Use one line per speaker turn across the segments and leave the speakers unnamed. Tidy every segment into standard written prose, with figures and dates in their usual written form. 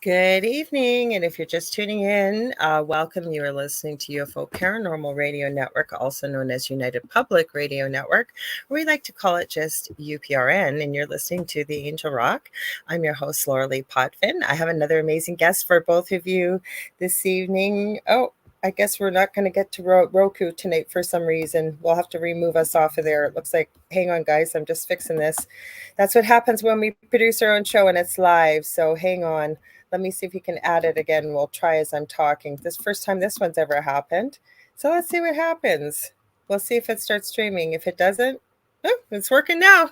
Good evening, and if you're just tuning in, welcome. You are listening to UFO Paranormal Radio Network, also known as United Public Radio Network, or we like to call it just UPRN, and you're listening to The Angel Rock. I'm your host, Lorilei Potvin. I have another amazing guest for both of you this evening. Oh, I guess we're not going to get to Roku tonight for some reason. We'll have to remove us off of there. It looks like, hang on, guys, I'm just fixing this. That's what happens when we produce our own show and it's live, so hang on. Let me see if you can add it again. We'll try as I'm talking. This first time this one's ever happened. So let's see what happens. We'll see if it starts streaming. If it doesn't, oh, it's working now.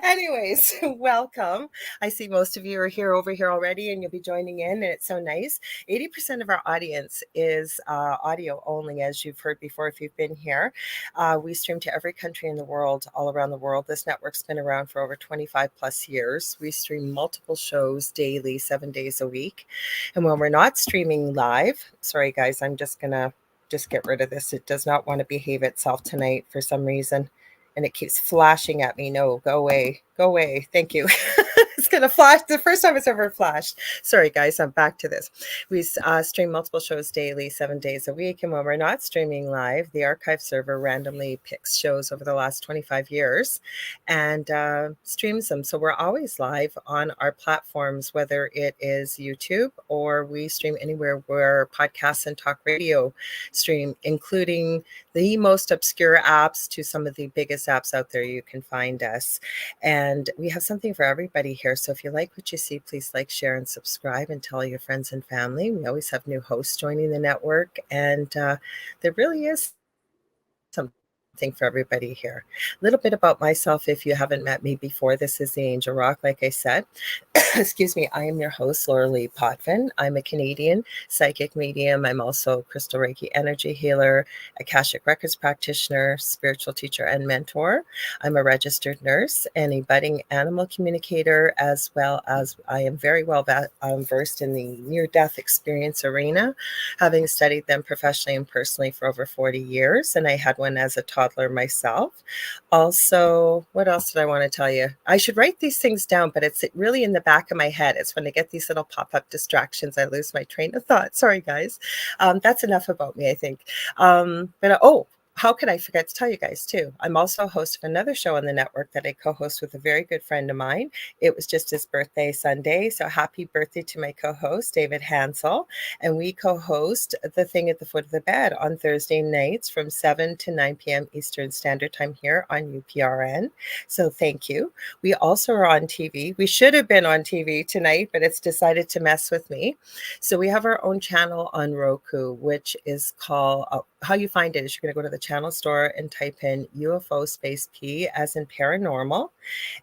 Anyways, welcome. I see most of you are here over here already, and you'll be joining in, and it's so nice. 80% of our audience is audio only, as you've heard before if you've been here. We stream to every country in the world, all around the world. This network's been around for over 25 plus years. We stream multiple shows daily, 7 days a week. And when we're not streaming live, sorry guys, I'm just going to get rid of this. It does not want to behave itself tonight for some reason. And it keeps flashing at me. No, go away. Go away. Thank you. It's going to flash. The first time it's ever flashed. Sorry, guys. I'm back to this. We stream multiple shows daily, 7 days a week. And when we're not streaming live, the archive server randomly picks shows over the last 25 years and streams them. So we're always live on our platforms, whether it is YouTube or we stream anywhere where podcasts and talk radio stream, including the most obscure apps to some of the biggest apps out there. You can find us. And we have something for everybody here. So if you like what you see, please like, share, and subscribe and tell your friends and family. We always have new hosts joining the network. And there really is something for everybody here. A little bit about myself if you haven't met me before. This is the Angel Rock, like I said. Excuse me, I am your host, Lorilei Potvin. I'm a Canadian psychic medium. I'm also a crystal Reiki energy healer, Akashic Records practitioner, spiritual teacher, and mentor. I'm a registered nurse and a budding animal communicator, as well as I am very well versed in the near-death experience arena, having studied them professionally and personally for over 40 years. And I had one as a toddler myself. Also, what else did I want to tell you? I should write these things down, but it's really in the back of my head. It's when I get these little pop-up distractions, I lose my train of thought. Sorry, guys. That's enough about me, I think. How could I forget to tell you guys too? I'm also a host of another show on the network that I co-host with a very good friend of mine. It was just his birthday Sunday, so happy birthday to my co-host, David Hansel. And we co-host The Thing at the Foot of the Bed on Thursday nights from 7 to 9 p.m. Eastern Standard Time here on UPRN. So thank you. We also are on TV. We should have been on TV tonight, but it's decided to mess with me. So we have our own channel on Roku, which is called, how you find it is you're going to go to the channel store and type in UFO space P as in paranormal.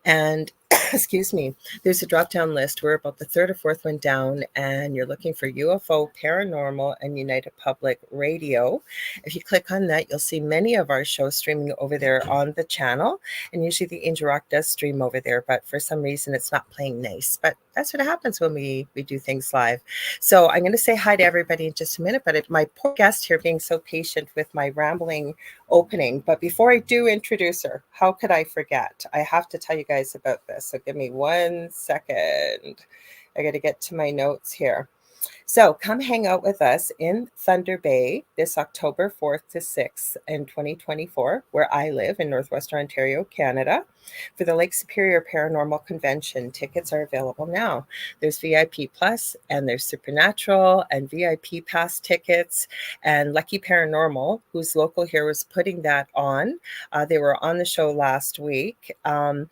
And excuse me, there's a drop-down list. We're about the third or fourth one down, and you're looking for UFO, Paranormal, and United Public Radio. If you click on that, you'll see many of our shows streaming over there on the channel, and usually the Angel Rock does stream over there, but for some reason it's not playing nice. But that's what happens when we do things live. So I'm going to say hi to everybody in just a minute, but my poor guest here being so patient with my rambling opening. But before I do introduce her, how could I forget? I have to tell you guys about this. So give me 1 second. I got to get to my notes here. So come hang out with us in Thunder Bay this October 4th to 6th in 2024, where I live in Northwestern Ontario, Canada, for the Lake Superior Paranormal Convention. Tickets are available now. There's VIP Plus and there's Supernatural and VIP Pass tickets. And Lucky Paranormal, who's local here, was putting that on. They were on the show last week. And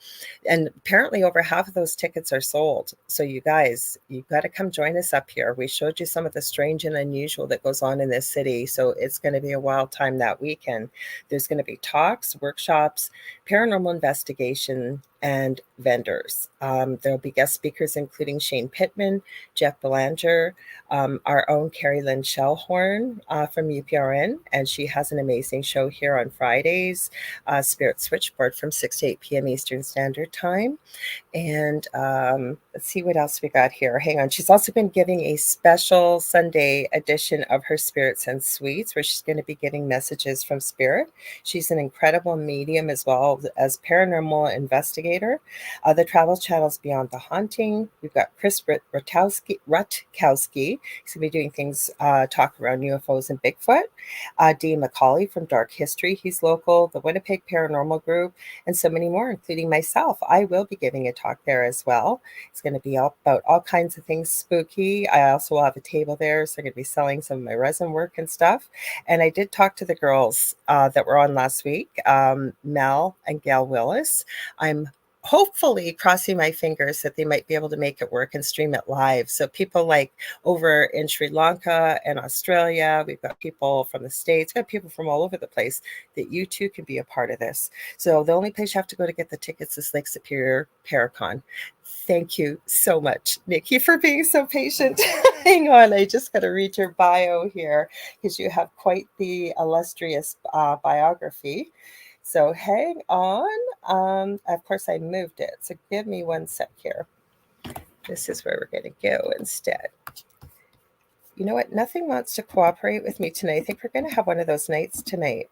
apparently over half of those tickets are sold. So you guys, you've got to come join us up here. We showed you some of the strange and unusual that goes on in this city. So it's going to be a wild time that weekend. There's going to be talks, workshops, paranormal investigation, and vendors. There'll be guest speakers, including Shane Pittman, Jeff Belanger, our own Carrie Lynn Shellhorn from UPRN, and she has an amazing show here on Fridays, Spirit Switchboard from 6 to 8 p.m. Eastern Standard Time. And let's see what else we got here. Hang on. She's also been giving a special Sunday edition of her Spirits and Sweets, where she's going to be getting messages from Spirit. She's an incredible medium as well as paranormal investigator facilitator. The travel channel's Beyond the Haunting. We've got Chris Rutkowski. He's going to be doing things, talk around UFOs and Bigfoot. Dee McCauley from Dark History. He's local. The Winnipeg Paranormal Group, and so many more, including myself. I will be giving a talk there as well. It's going to be all about all kinds of things spooky. I also will have a table there, so I'm going to be selling some of my resin work and stuff. And I did talk to the girls that were on last week, Mel and Gail Willis. I'm hopefully crossing my fingers that they might be able to make it work and stream it live. So people like over in Sri Lanka and Australia, we've got people from the States, we've got people from all over the place, that you too can be a part of this. So the only place you have to go to get the tickets is Lake Superior Paracon. Thank you so much, Nicci, for being so patient. Hang on, I just got to read your bio here because you have quite the illustrious biography. So hang on. Of course, I moved it. So give me one sec here. This is where we're going to go instead. You know what? Nothing wants to cooperate with me tonight. I think we're going to have one of those nights tonight.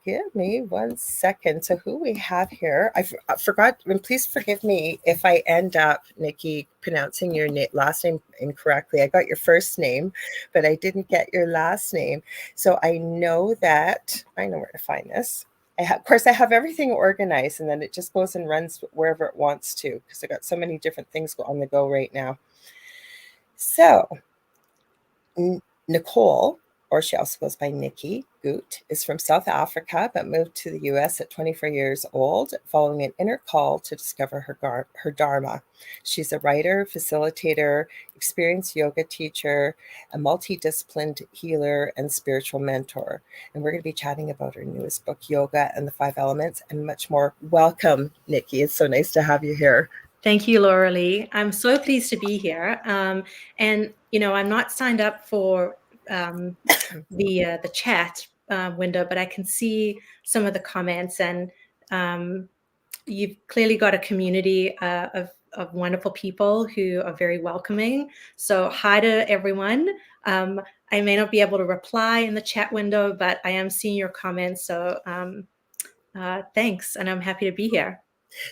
Give me 1 second. So who we have here, I forgot, and please forgive me if I end up, Nicci, pronouncing your last name incorrectly. I got your first name, but I didn't get your last name. So I know where to find this. Of course, I have everything organized, and then it just goes and runs wherever it wants to, because I got so many different things on the go right now. So Nicole, or she also goes by Nicci, Goott, is from South Africa, but moved to the US at 24 years old, following an inner call to discover her dharma. She's a writer, facilitator, experienced yoga teacher, a multidisciplined healer, and spiritual mentor. And we're going to be chatting about her newest book, Yoga and the Five Elements, and much more. Welcome, Nicci. It's so nice to have you here.
Thank you, Lorilei. I'm so pleased to be here. And, I'm not signed up for the chat window, but I can see some of the comments, and you've clearly got a community of wonderful people who are very welcoming. So hi to everyone. I may not be able to reply in the chat window, but I am seeing your comments. So thanks, and I'm happy to be here.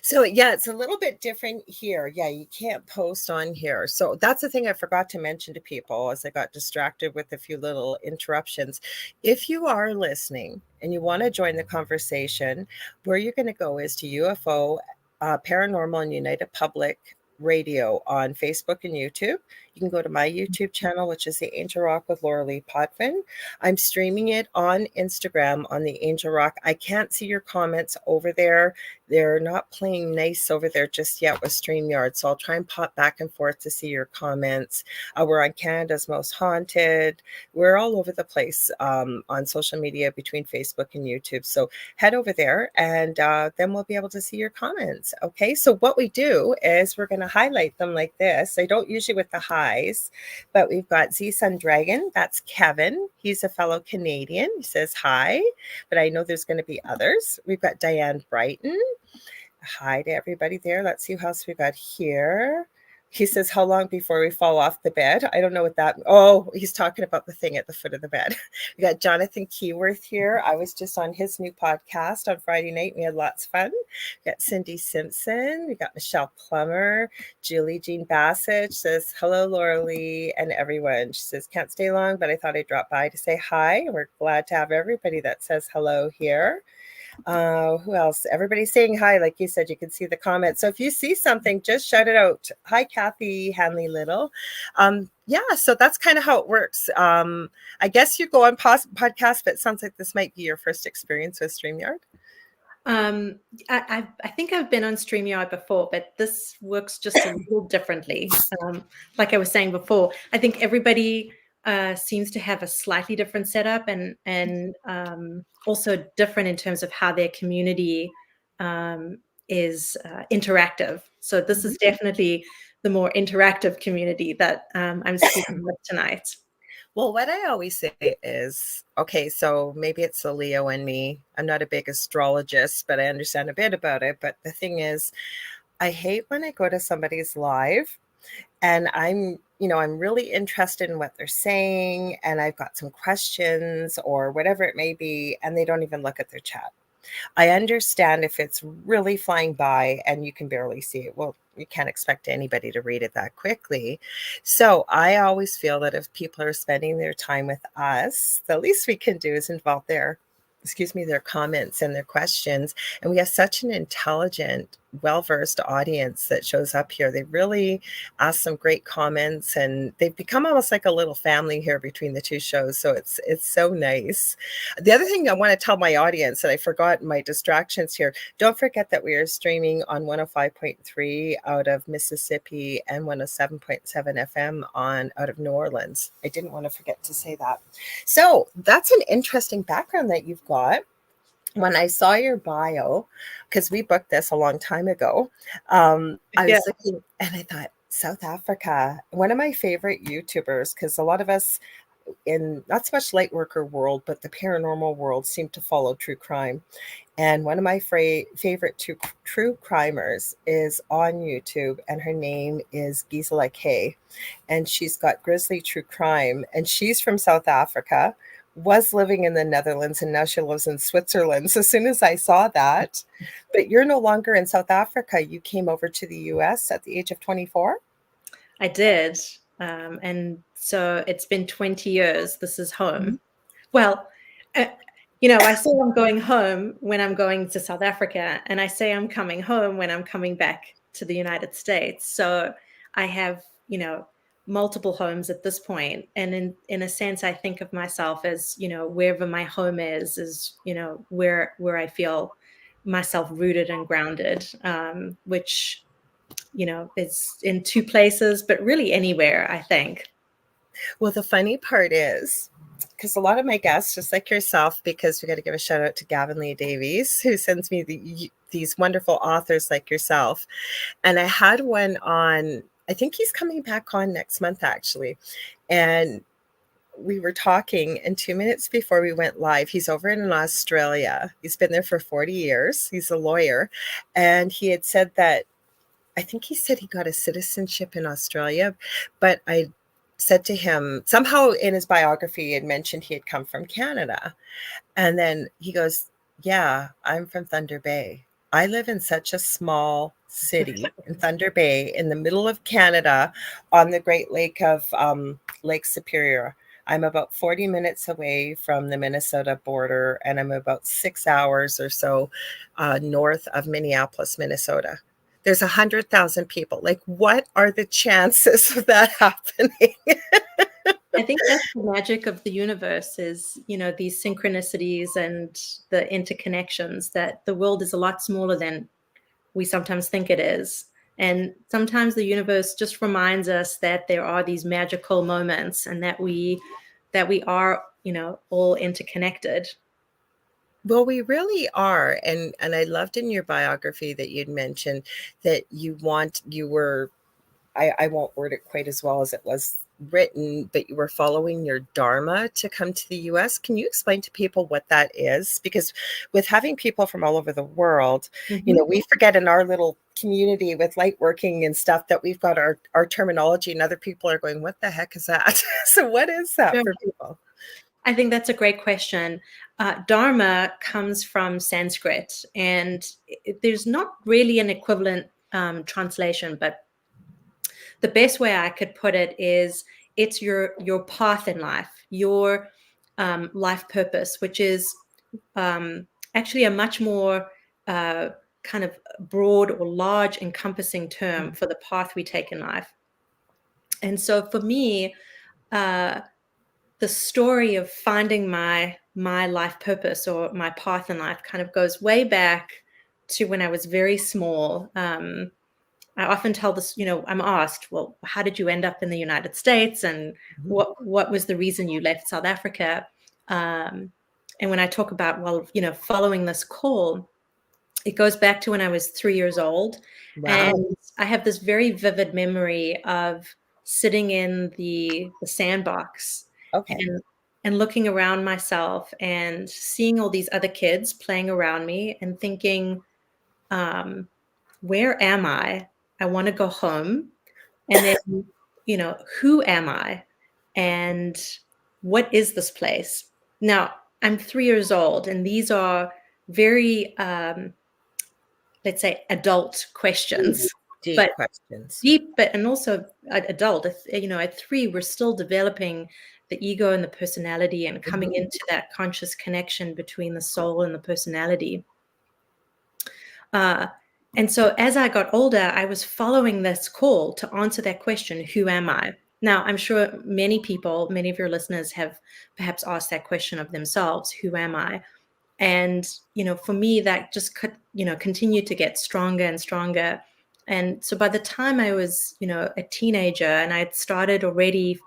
So yeah, it's a little bit different here. Yeah, you can't post on here. So that's the thing I forgot to mention to people as I got distracted with a few little interruptions. If you are listening and you want to join the conversation, where you're going to go is to UFO, Paranormal and United Public Radio on Facebook and YouTube. You can go to my YouTube channel, which is the Angel Rock with Lorilei Potvin. I'm streaming it on Instagram on the Angel Rock. I can't see your comments over there. They're not playing nice over there just yet with StreamYard, so I'll try and pop back and forth to see your comments. We're on Canada's Most Haunted. We're all over the place on social media between Facebook and YouTube. So head over there, and then we'll be able to see your comments. Okay, so what we do is we're going to highlight them like this. I don't usually with the highs, but we've got Z Sun Dragon. That's Kevin. He's a fellow Canadian. He says hi, but I know there's going to be others. We've got Diane Brighton. Hi to everybody there. Let's see who else we got here. He says, how long before we fall off the bed? I don't know what that... Oh, he's talking about the thing at the foot of the bed. We got Jonathan Keyworth here. I was just on his new podcast on Friday night. We had lots of fun. We got Cindy Simpson. We got Michelle Plummer. Julie Jean Bassett says, hello, Lorilei and everyone. She says, can't stay long, but I thought I'd drop by to say hi. We're glad to have everybody that says hello here. Who else? Everybody's saying hi. Like you said, you can see the comments. So if you see something, just shout it out. Hi, Kathy Hanley Little. Yeah, so that's kind of how it works. I guess you go on podcast, but it sounds like this might be your first experience with StreamYard.
I think I've been on StreamYard before, but this works just a little differently. Like I was saying before, I think everybody seems to have a slightly different setup, and also different in terms of how their community is interactive. So this is definitely the more interactive community that I'm speaking with tonight.
Well, what I always say is, okay, so maybe it's a Leo in me. I'm not a big astrologist, but I understand a bit about it. But the thing is, I hate when I go to somebody's live and I'm really interested in what they're saying, and I've got some questions or whatever it may be, and they don't even look at their chat. I understand if it's really flying by and you can barely see it. Well, you can't expect anybody to read it that quickly. So I always feel that if people are spending their time with us, the least we can do is involve their comments and their questions. And we have such an intelligent, well-versed audience that shows up here. They really ask some great comments, and they've become almost like a little family here between the two shows. So it's so nice. The other thing I want to tell my audience that I forgot in my distractions here, don't forget that we are streaming on 105.3 out of Mississippi and 107.7 FM on out of New Orleans. I didn't want to forget to say that. So that's an interesting background that you've got. When I saw your bio, because we booked this a long time ago, I
Yeah.
was looking and I thought, South Africa, one of my favorite YouTubers, because a lot of us in not so much light worker world, but the paranormal world seem to follow true crime. And one of my favorite true crimers is on YouTube, and her name is Gisela K. And she's got Grizzly True Crime, and she's from South Africa, was living in the Netherlands, and now she lives in Switzerland. So as soon as I saw that, but you're no longer in South Africa, you came over to the US at the age of 24?
I did. And so it's been 20 years. This is home. Well, uh, I say I'm going home when I'm going to South Africa, and I say I'm coming home when I'm coming back to the United States. So I have, multiple homes at this point. And in a sense, I think of myself as, wherever my home is, where I feel myself rooted and grounded, which, is in two places, but really anywhere, I think.
Well, the funny part is, because a lot of my guests, just like yourself, because we got to give a shout out to Gavin Lee Davies, who sends me these wonderful authors like yourself. And I had one on, I think he's coming back on next month, actually. And we were talking, and 2 minutes before we went live, he's over in Australia. He's been there for 40 years. He's a lawyer. And he had said that, I think he said he got a citizenship in Australia, but I said to him, somehow in his biography, he had mentioned he had come from Canada. And then he goes, yeah, I'm from Thunder Bay. I live in such a small city in Thunder Bay in the middle of Canada on the Great Lake of Lake Superior. I'm about 40 minutes away from the Minnesota border, and I'm about 6 hours or so north of Minneapolis, Minnesota. There's 100,000 people. Like, what are the chances of that happening?
I think that's the magic of the universe is, these synchronicities and the interconnections, that the world is a lot smaller than we sometimes think it is. And sometimes the universe just reminds us that there are these magical moments and that we are, all interconnected.
Well, we really are. And I loved in your biography that you'd mentioned that you were, I won't word it quite as well as it was written, but you were following your dharma to come to the US. Can you explain to people what that is? Because with having people from all over the world, we forget in our little community with light working and stuff that we've got our terminology, and other people are going, what the heck is that? So what is that
Sure.
for people?
I think that's a great question. Dharma comes from Sanskrit, and there's not really an equivalent translation, but the best way I could put it is it's your path in life, your life purpose, which is actually a much more kind of broad or large encompassing term for the path we take in life. And so for me, the story of finding my life purpose or my path in life kind of goes way back to when I was very small. I often tell this, I'm asked, well, how did you end up in the United States, and what was the reason you left South Africa? And when I talk about, well, following this call, it goes back to when I was 3 years old.
Wow.
And I have this very vivid memory of sitting in the sandbox
Okay.
and looking around myself and seeing all these other kids playing around me and thinking, where am I? I want to go home. And then, who am I? And what is this place? Now, I'm 3 years old, and these are very, let's say, adult questions,
Deep
but
questions.
deep, but and also adult. At 3, we're still developing the ego and the personality and coming into that conscious connection between the soul and the personality. And so as I got older, I was following this call to answer that question, who am I? Now, I'm sure many people, many of your listeners have perhaps asked that question of themselves, who am I? And, for me, that just could, continued to get stronger and stronger. And so by the time I was, a teenager and I'd started already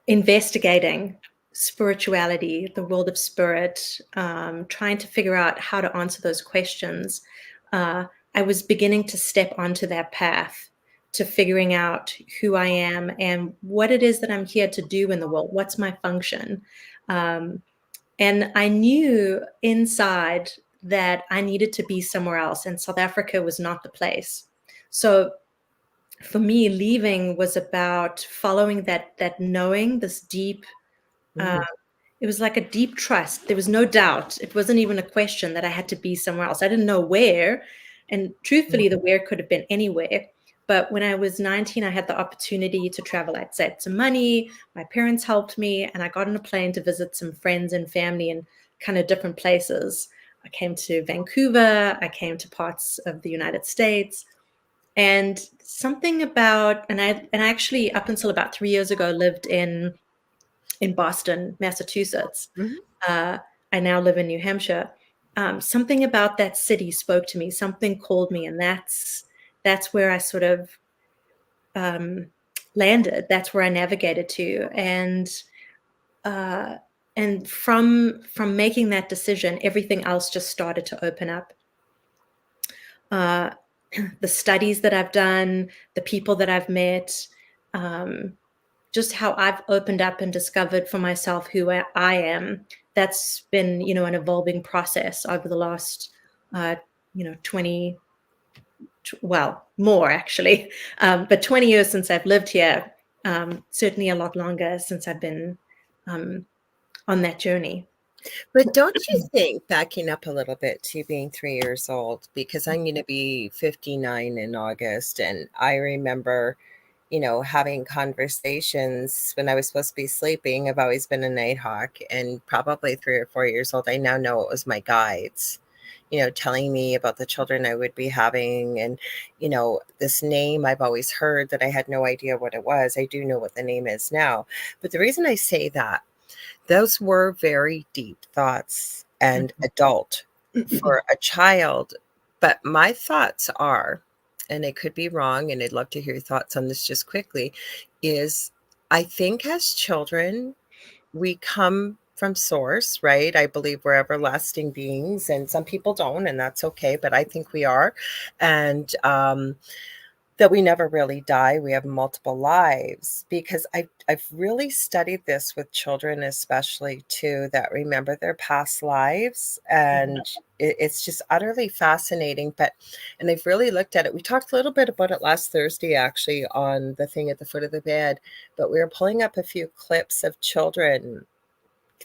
investigating spirituality, the world of spirit, trying to figure out how to answer those questions, I was beginning to step onto that path to figuring out who I am and what it is that I'm here to do in the world. What's my function? And I knew inside that I needed to be somewhere else, and South Africa was not the place. So for me, leaving was about following that knowing, this deep, it was like a deep trust. There was no doubt. It wasn't even a question that I had to be somewhere else. I didn't know where. And truthfully, the where could have been anywhere. But when I was 19, I had the opportunity to travel. I'd saved some money. My parents helped me. And I got on a plane to visit some friends and family in kind of different places. I came to Vancouver. I came to parts of the United States. And something about, and I actually, up until about 3 years ago, lived in Boston, Massachusetts. I now live in New Hampshire. Something about that city spoke to me. Something called me, and that's where I sort of landed. That's where I navigated to, and from making that decision, everything else just started to open up. The studies that I've done, the people that I've met, just how I've opened up and discovered for myself who I am. That's been, an evolving process over the last, 20, well, more actually, but 20 years since I've lived here, certainly a lot longer since I've been on that journey.
But don't you think, backing up a little bit to being 3 years old, because I'm going to be 59 in August, and I remember, having conversations when I was supposed to be sleeping. I've always been a nighthawk, and probably 3 or 4 years old, I now know it was my guides, telling me about the children I would be having. And, this name I've always heard that I had no idea what it was. I do know what the name is now. But the reason I say that, those were very deep thoughts and adult for a child. But my thoughts are, and I could be wrong, and I'd love to hear your thoughts on this just quickly, is I think as children, we come from source, right? I believe we're everlasting beings, and some people don't, and that's okay, but I think we are. And that we never really die. We have multiple lives, because I've really studied this with children, especially too, that remember their past lives, and it's just utterly fascinating. And I've really looked at it. We talked a little bit about it last Thursday, actually, on the thing at the foot of the bed, but we were pulling up a few clips of children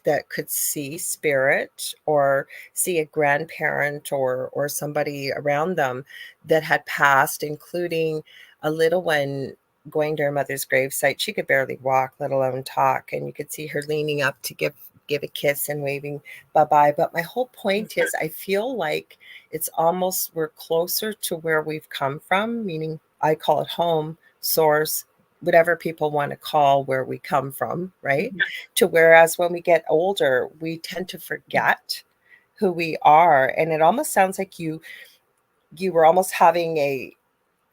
that could see spirit or see a grandparent or somebody around them that had passed, including a little one going to her mother's gravesite. She could barely walk, let alone talk, and you could see her leaning up to give a kiss and waving bye-bye. But my whole point is, I feel like it's almost, we're closer to where we've come from, meaning I call it home, source, whatever people want to call where we come from, right? To whereas when we get older, we tend to forget who we are. And it almost sounds like you were almost having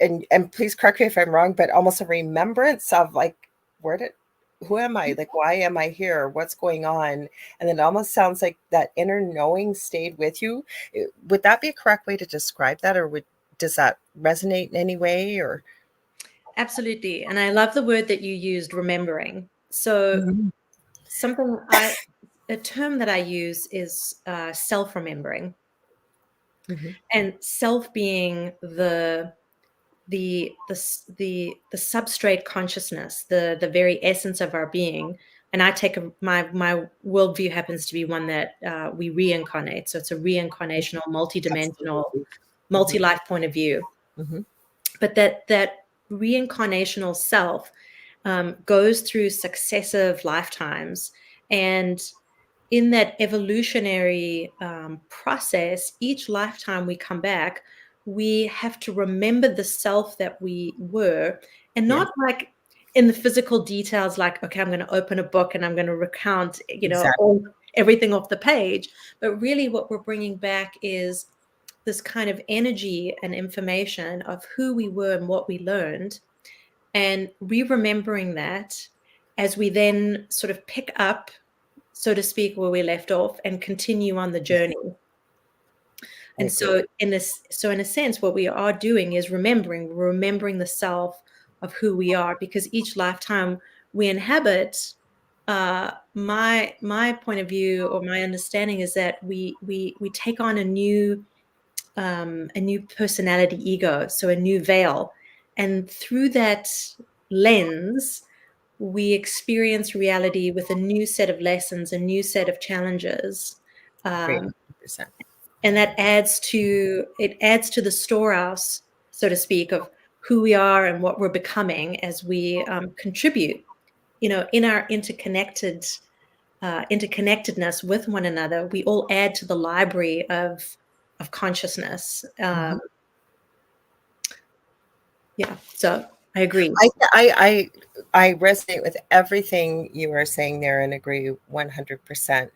and please correct me if I'm wrong, but almost a remembrance of like, who am I? Like, why am I here? What's going on? And then it almost sounds like that inner knowing stayed with you. Would that be a correct way to describe that? Or does that resonate in any way? Or
Absolutely. And I love the word that you used, remembering. So a term that I use is self-remembering. And self being the substrate consciousness, the very essence of our being, and I take my worldview happens to be one that we reincarnate. So it's a reincarnational, multidimensional,
Absolutely.
multi-life point of view.
Mm-hmm.
But that reincarnational self goes through successive lifetimes, and in that evolutionary process, each lifetime we come back, we have to remember the self that we were, and
Yeah,
not like in the physical details, like, okay, I'm going to open a book and I'm going to recount,
exactly.
everything off the page. But really what we're bringing back is this kind of energy and information of who we were and what we learned, and re-remembering that as we then sort of pick up, so to speak, where we left off and continue on the journey.
I
And
agree.
so in a sense, what we are doing is remembering the self of who we are, because each lifetime we inhabit, my point of view or my understanding is that we take on a new personality ego, so a new veil, and through that lens we experience reality with a new set of lessons, a new set of challenges,
Agree.
um,
100%.
and that adds to the storehouse, so to speak, of who we are and what we're becoming as we contribute, in our interconnectedness with one another. We all add to the library of consciousness.
Mm-hmm.
Yeah, so I agree.
I resonate with everything you are saying there and agree 100%.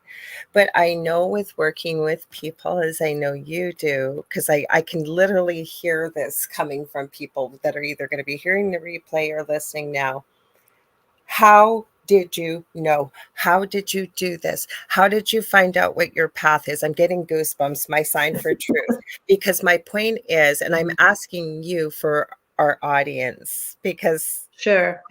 But I know with working with people, as I know you do, because I can literally hear this coming from people that are either going to be hearing the replay or listening now. How did you know? How did you do this? How did you find out what your path is? I'm getting goosebumps, my sign for truth. Because my point is, and I'm asking you for our audience, because
Sure.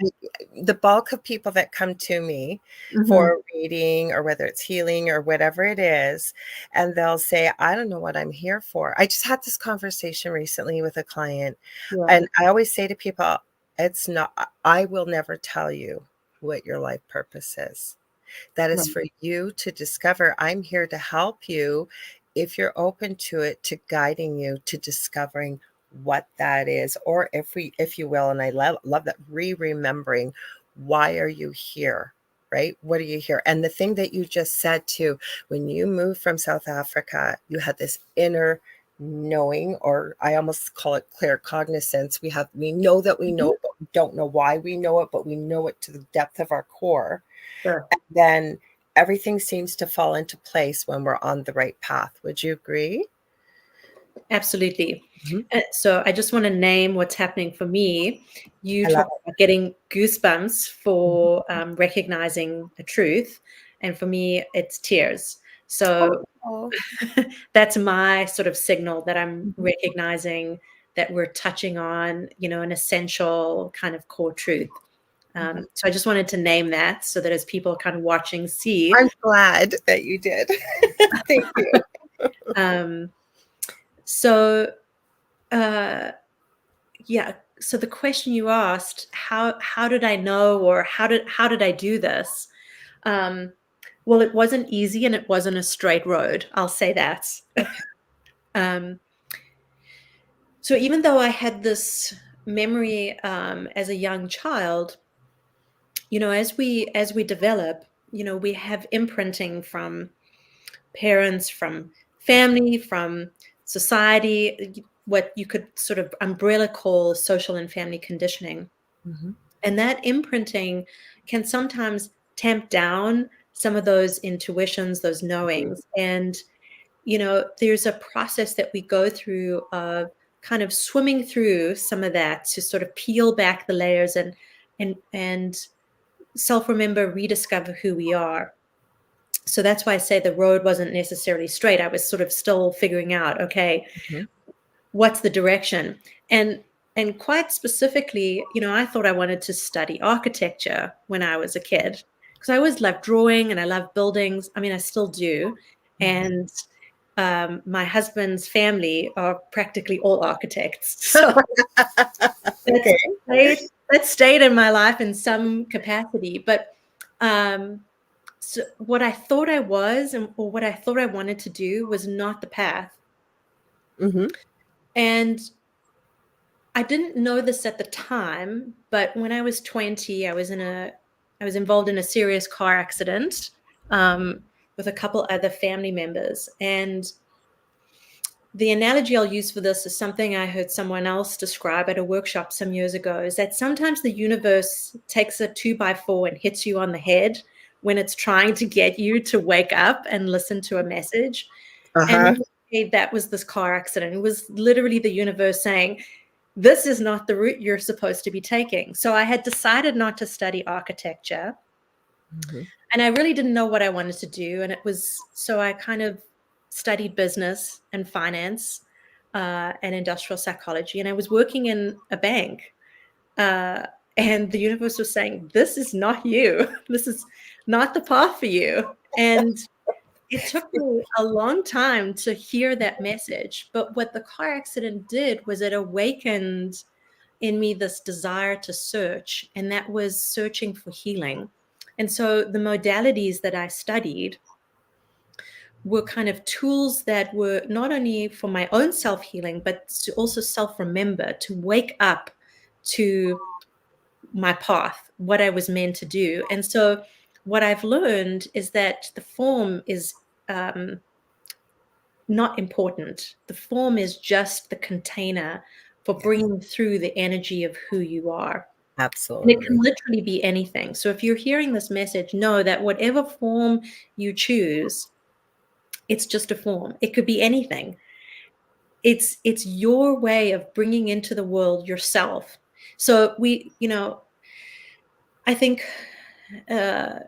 the bulk of people that come to me
Mm-hmm.
for reading or whether it's healing or whatever it is, and they'll say, I don't know what I'm here for. I just had this conversation recently with a client,
Yeah.
and I always say to people, it's not, I will never tell you what your life purpose is. That is
Right.
for you to discover. I'm here to help you if you're open to it, to guiding you to discovering what that is, or if you will, and I love that, remembering, why are you here, right? What are you here? And the thing that you just said too, when you moved from South Africa, you had this inner knowing, or I almost call it clear cognizance. We know that we
Mm-hmm.
know, but we don't know why we know it, but we know it to the depth of our core.
Sure.
Then everything seems to fall into place when we're on the right path. Would you agree?
Absolutely.
Mhm.
So I just want to name what's happening for me. You
I love
talk about getting goosebumps
it. Mhm.
for recognizing a truth, and for me, it's tears. So
Oh.
that's my sort of signal that I'm
Mhm.
recognizing that we're touching on, an essential kind of core truth.
Mhm.
So I just wanted to name that so that as people are kind of watching, see.
I'm glad that you did. Thank you.
Um, so, uh, yeah. So the question you asked, how did I know, or how did I do this? Um, well, it wasn't easy and it wasn't a straight road. I'll say that.
Okay.
Um, so even though I had this memory as a young child, as we develop, we have imprinting from parents, from family, from society, what you could sort of umbrella call social and family conditioning.
Mhm.
And that imprinting can sometimes tamp down some of those intuitions, those
Agreed.
knowings. And, there's a process that we go through of kind of swimming through some of that to sort of peel back the layers and self-remember, rediscover who we are. So that's why I say the road wasn't necessarily straight. I was sort of still figuring out, okay,
Mhm.
what's the direction? And quite specifically, I thought I wanted to study architecture when I was a kid, because I always loved drawing and I love buildings. I mean, I still do.
Mhm.
And my husband's family are practically all architects. So that's
Okay.
that stayed in my life in some capacity. But So what I thought I was, or what I thought I wanted to do, was not the path.
Mm-hmm.
And I didn't know this at the time, but when I was 20, I was involved in a serious car accident with a couple other family members. And the analogy I'll use for this is something I heard someone else describe at a workshop some years ago, is that sometimes the universe takes a 2x4 and hits you on the head when it's trying to get you to wake up and listen to a message. And
Uh-huh.
that was this car accident. It was literally the universe saying, this is not the route you're supposed to be taking. So I had decided not to study architecture,
Mm-hmm.
and I really didn't know what I wanted to do. And so I kind of studied business and finance and industrial psychology. And I was working in a bank. Uh, and the universe was saying, this is not you. This is not the path for you. And it took me a long time to hear that message. But what the car accident did was it awakened in me this desire to search, and that was searching for healing. And so the modalities that I studied were kind of tools that were not only for my own self-healing, but to also self-remember, to wake up to my path, what I was meant to do. And so what I've learned is that the form is not important. The form is just the container for bringing through the energy of who you are. And it can
Absolutely.
literally be anything. So if you're hearing this message, know that whatever form you choose, it's just a form. It could be anything. It's your way of bringing into the world yourself. So I think uh,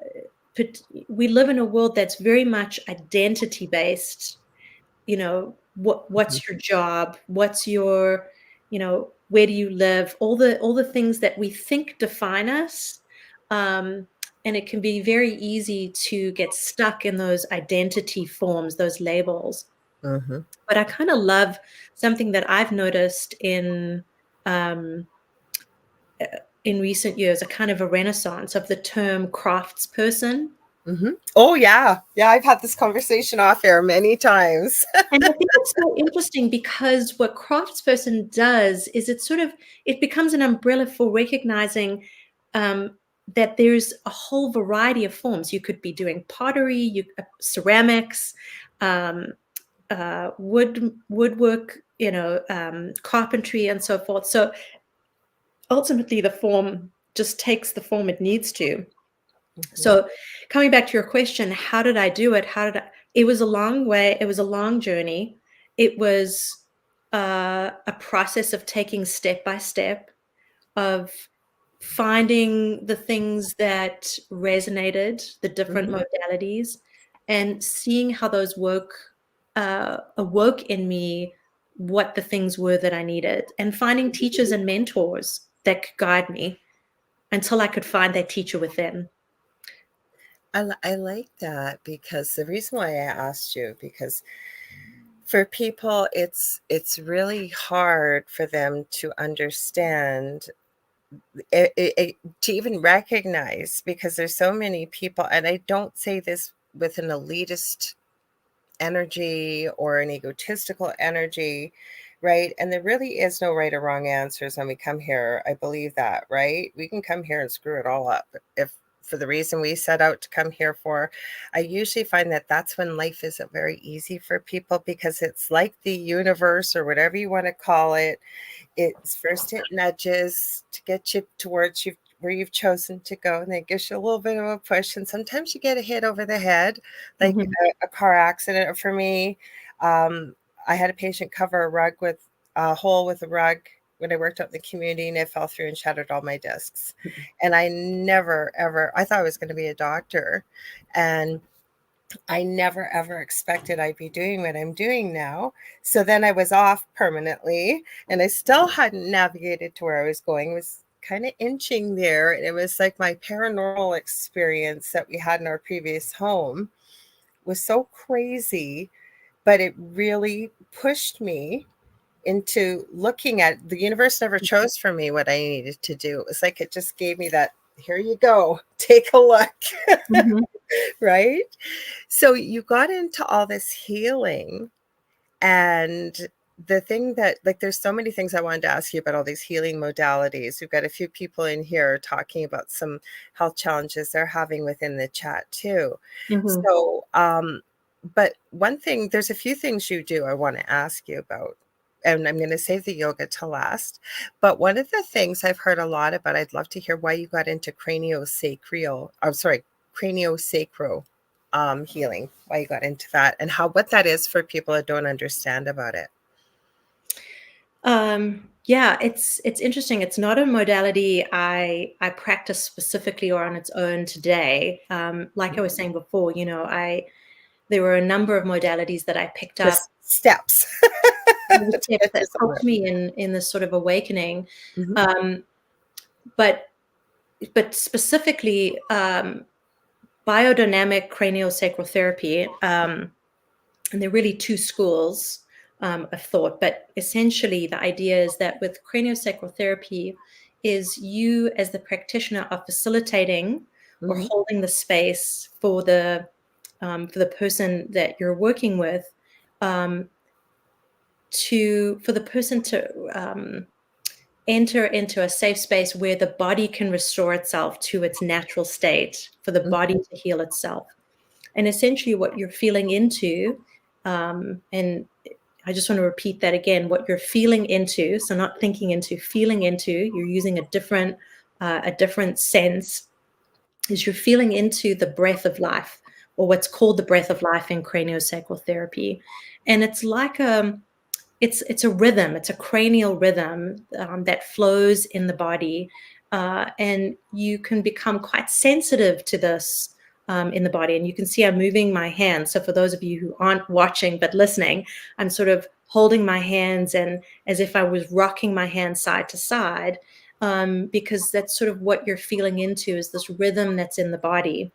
we live in a world that's very much identity based.
Mm-hmm.
What's your job, what's your, where do you live, all the things that we think define us. And it can be very easy to get stuck in those identity forms, those labels.
Mm-hmm.
But I kind of love something that I've noticed um, in recent years, a kind of a renaissance of the term craftsperson.
Mm-hmm. Oh yeah. Yeah, I've had this conversation off air many times.
And I think it's so interesting because what craftsperson does is it becomes an umbrella for recognizing that there's a whole variety of forms. You could be doing pottery, ceramics, um, woodwork, carpentry, and so forth. So ultimately, the form just takes the form it needs to.
Mm-hmm.
So coming back to your question, how did I do it? It was a long way. It was a long journey. It was a process of taking step by step, of finding the things that resonated, the different
Mm-hmm.
modalities, and seeing how those awoke in me what the things were that I needed, and finding teachers and mentors that could guide me until I could find that teacher within.
I like that, because the reason why I asked you, because for people it's really hard for them to understand, to even recognize, because there's so many people, and I don't say this with an elitist energy or an egotistical energy, right? And there really is no right or wrong answers when we come here. I believe that, right? We can come here and screw it all up if for the reason we set out to come here for. I usually find that that's when life isn't very easy for people, because it's like the universe, or whatever you want to call it, it's first it nudges to get you towards you where you've chosen to go, and then it gives you a little bit of a push. And sometimes you get a hit over the head, like
Mhm.
a car accident. For me, um, I had a patient cover a rug with a hole with a rug when I worked out in the community, and it fell through and shattered all my discs. And I never ever, I thought I was going to be a doctor, and I never ever expected I'd be doing what I'm doing now. So then I was off permanently, and I still hadn't navigated to where I was going. It was kind of inching there. And it was like my paranormal experience that we had in our previous home was so crazy, but it really pushed me into looking at the universe. Never chose for me what I needed to do. It was like it just gave me that here you go. Take a look.
Mm-hmm.
Right? So you got into all this healing, and the thing that, like, there's so many things I wanted to ask you about all these healing modalities. We've got a few people in here talking about some health challenges they're having within the chat too.
Mm-hmm.
So, but one thing, there's a few things you do I want to ask you about, and I'm going to save the yoga to last. But one of the things I've heard a lot about, I'd love to hear why you got into craniosacral healing, why you got into that, and what that is for people that don't understand about it.
Yeah, it's interesting. It's not a modality I practice specifically or on its own today. Like I was saying before, there were a number of modalities that I picked up.
Just steps.
Steps that helped me in this sort of awakening.
Mm-hmm.
But specifically, biodynamic craniosacral therapy, and there are really two schools of thought, but essentially the idea is that with craniosacral therapy is you as the practitioner are facilitating or holding the space for the person that you're working with, for the person to enter into a safe space where the body can restore itself to its natural state, for the body to heal itself. And essentially what you're feeling into, and I just want to repeat that again, what you're feeling into, so not thinking into, feeling into, you're using a different sense, is you're feeling into the breath of life, or what's called the breath of life in craniosacral therapy. And it's like it's a rhythm, it's a cranial rhythm that flows in the body. And you can become quite sensitive to this in the body. And you can see I'm moving my hands. So for those of you who aren't watching but listening, I'm sort of holding my hands and as if I was rocking my hands side to side, because that's sort of what you're feeling into, is this rhythm that's in the body.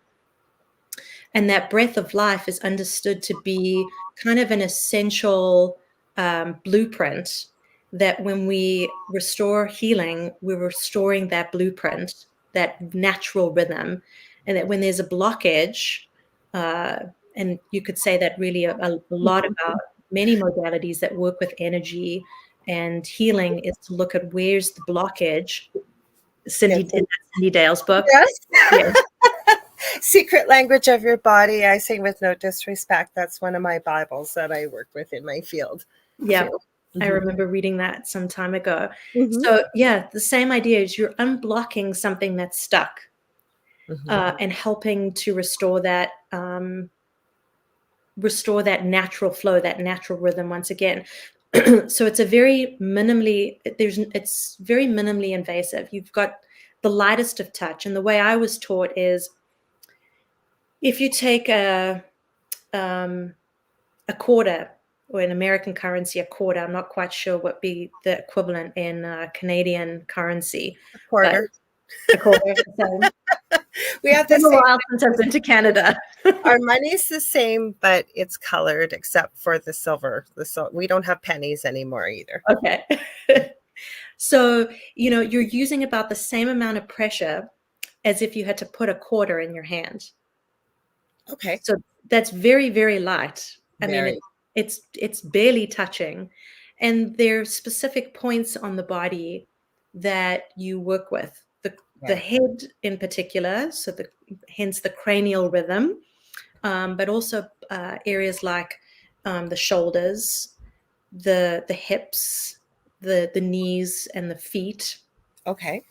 And that breath of life is understood to be kind of an essential blueprint, that when we restore healing, we're restoring that blueprint, that natural rhythm. And that when there's a blockage, and you could say that really a lot about many modalities that work with energy and healing, is to look at where's the blockage. Cindy did that, Cindy Dale's book.
Yes.
Yes.
Secret Language of Your Body. I sing with no disrespect. That's one of my Bibles that I work with in my field.
Yeah.
Mm-hmm.
I remember reading that some time ago.
Mm-hmm.
So yeah, the same idea is you're unblocking something that's stuck, and helping to restore that natural flow, that natural rhythm once again. So it's very minimally invasive. You've got the lightest of touch. And the way I was taught is, if you take a quarter, or in American currency, a quarter, I'm not quite sure what be the equivalent in Canadian currency.
A quarter.
A quarter.
We have the
same. It's been a while since I've been to Canada.
Our money's the same, but it's colored except for the silver. We don't have pennies anymore either.
Okay. So, you're using about the same amount of pressure as if you had to put a quarter in your hand.
Okay.
So that's very, very light. I mean, it's barely touching. And there are specific points on the body that you work with. The head in particular, so hence the cranial rhythm, but also areas like the shoulders, the hips, the knees, and the feet.
Okay.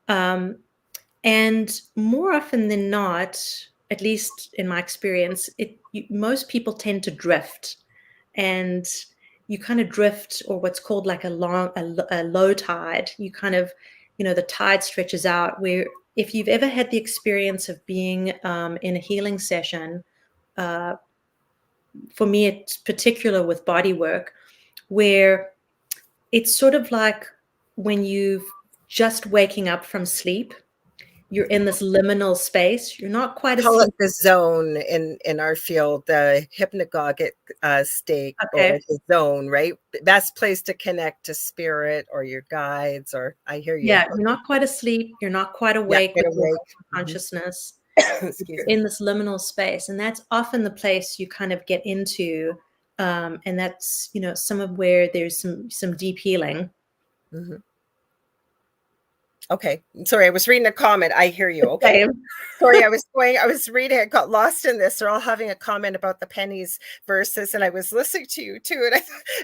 And more often than not, at least in my experience, most people tend to drift, and you kind of drift, or what's called like a low tide. You kind of, the tide stretches out, where if you've ever had the experience of being in a healing session, for me, it's particular with body work, where it's sort of like when you've just waking up from sleep you're in this liminal space. You're not quite
Call it
asleep.
the zone in our field, the hypnagogic state or
Okay.
the zone, right? Best place to connect to spirit or your guides, or I hear you.
Yeah, you're not quite asleep. You're not quite
Yeah,
awake
get
with your
awake.
consciousness.
Excuse
You're
me.
in this liminal space, and that's often the place you kind of get into, and that's some of where there's some deep healing.
Mhm. Okay. Sorry, I was reading a comment. I hear you. Okay.
Same.
Sorry, I was reading, I got lost in this. They're all having a comment about the pennies verses, and I was listening to you too.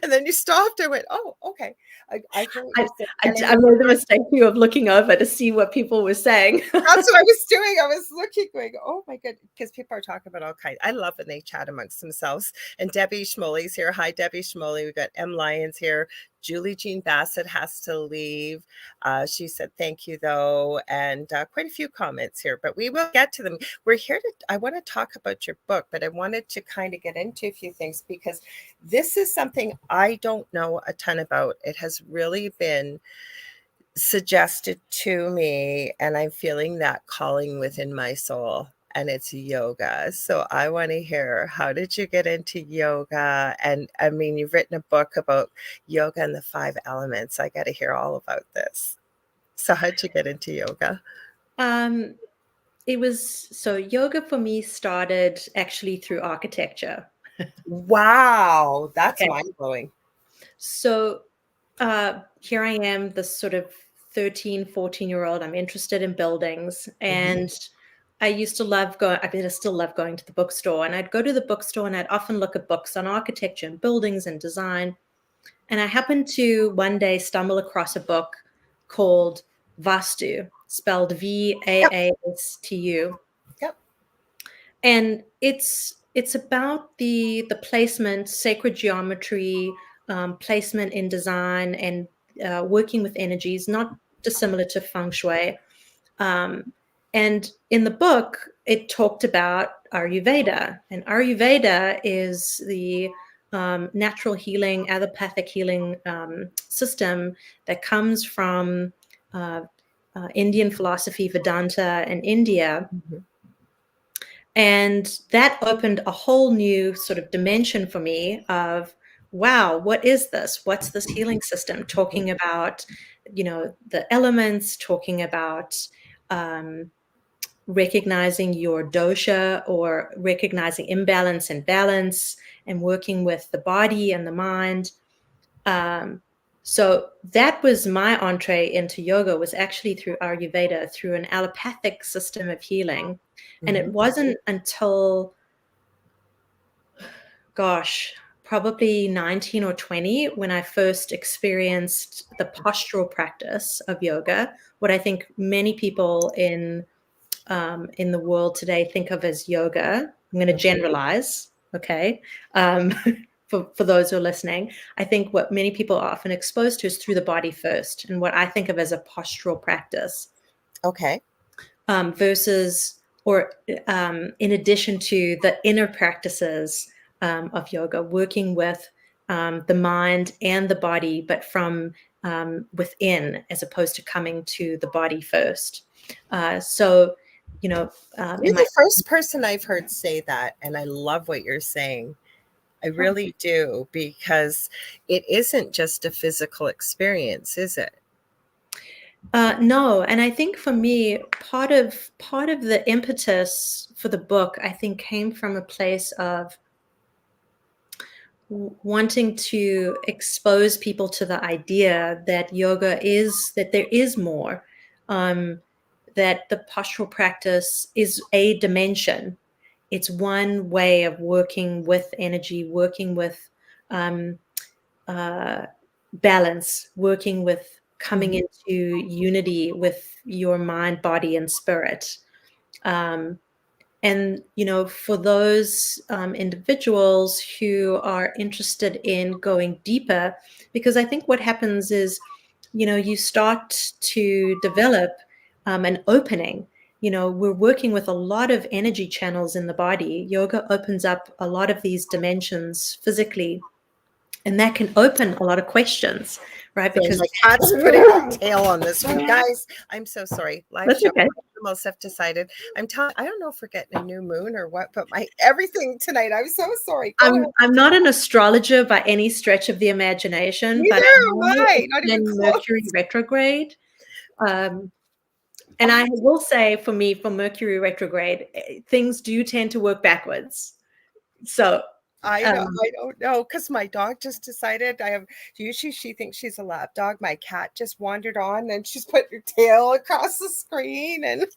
And then you stopped. I went, oh, okay. I hear what
I,
you're saying. And I
I
mean,
made the mistake too of looking over to see what people were saying.
that's what I was doing. I was looking, going, oh my goodness, because people are talking about all kinds. I love when they chat amongst themselves. And Debbie Schmoley's here. Hi, Debbie Schmoley. We've got M. Lyons here. Julie Jean Bassett has to leave. She said, thank you, though. And quite a few comments here, but we will get to them. We're here I want to talk about your book, but I wanted to kind of get into a few things because this is something I don't know a ton about. It has really been suggested to me, and I'm feeling that calling within my soul, and it's yoga. So I want to hear, how did you get into yoga? And I mean, you've written a book about yoga and the 5 elements. I got to hear all about this. So how'd you get into yoga?
It was so yoga for me started actually through architecture.
Wow, that's
Okay.
mind-blowing.
So here I am, this sort of 13, 14-year-old. I'm interested in buildings. And I used to love going, I mean, I still love going to the bookstore. And I'd go to the bookstore and I'd often look at books on architecture and buildings and design. And I happened to one day stumble across a book called Vastu, spelled
Yep,
Vaastu.
yep.
And it's about the placement, sacred geometry, placement in design, and working with energies, not dissimilar to feng shui. And in the book, it talked about Ayurveda, and Ayurveda is the natural healing, allopathic healing system that comes from Indian philosophy, Vedanta, and India.
Mhm.
And that opened a whole new sort of dimension for me of, wow, what is this? What's this healing system? Talking about, the elements, talking about recognizing your dosha or recognizing imbalance and balance and working with the body and the mind. So that was my entree into yoga, was actually through Ayurveda, through an allopathic system of healing. And it wasn't until, gosh, probably 19 or 20 when I first experienced the postural practice of yoga, what I think many people in the world today think of as yoga. I'm going to generalize, okay? For those who are listening, I think what many people are often exposed to is through the body first, and what I think of as a postural practice.
Okay.
Versus, or in addition to the inner practices of yoga, working with the mind and the body, but from within, as opposed to coming to the body first. So,
You're the first person I've heard say that, and I love what you're saying. I really do, because it isn't just a physical experience, is it?
No, and I think for me, part of the impetus for the book, I think, came from a place of wanting to expose people to the idea that that there is more, that the postural practice is a dimension. It's one way of working with energy, working with um, balance, working with coming into unity with your mind, body, and spirit. Um, and, for those individuals who are interested in going deeper, because I think what happens is, you start to develop an opening. We're working with a lot of energy channels in the body. Yoga opens up a lot of these dimensions physically, and that can open a lot of questions, right?
Sorry,
Because
my cat's putting her tail on this one. Guys, I'm so sorry. Live
that's
show
okay.
animals have decided. I'm telling. I don't know if we're getting a new moon or what, but my everything tonight. I'm so sorry. Go ahead.
I'm not an astrologer by any stretch of the imagination, but
Neither
I
am
know
I.
it's
Not even
been
close.
Mercury retrograde. And I will say, for me, for Mercury retrograde, things do tend to work backwards. So
I know. I don't know because my dog just decided. I have usually she thinks she's a lap dog. My cat just wandered on and she's put her tail across the screen. And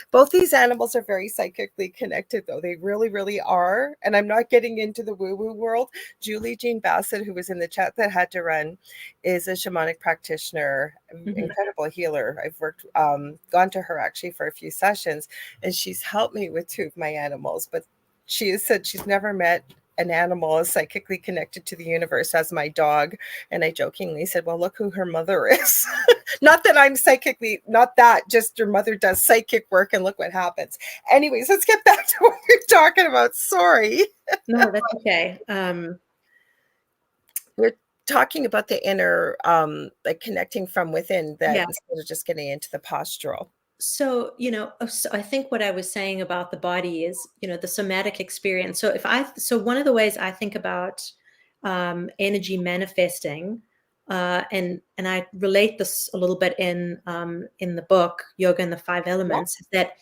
both these animals are very psychically connected, though they really, really are. And I'm not getting into the woo-woo world. Julie Jean Bassett, who was in the chat that had to run, is a shamanic practitioner, incredible healer. I've gone to her actually for a few sessions, and she's helped me with two of my animals. But she has said she's never met an animal is psychically connected to the universe as my dog. And I jokingly said, well, look who her mother is. Not that I'm psychically, not that, just your mother does psychic work and look what happens. Anyways, let's get back to what we're talking about. Sorry.
No, that's okay.
We're talking about the inner, like connecting from within, that instead of just getting into the postural.
So, so I think what I was saying about the body is, the somatic experience. So one of the ways I think about energy manifesting, and I relate this a little bit in the book Yoga and the Five Elements, is that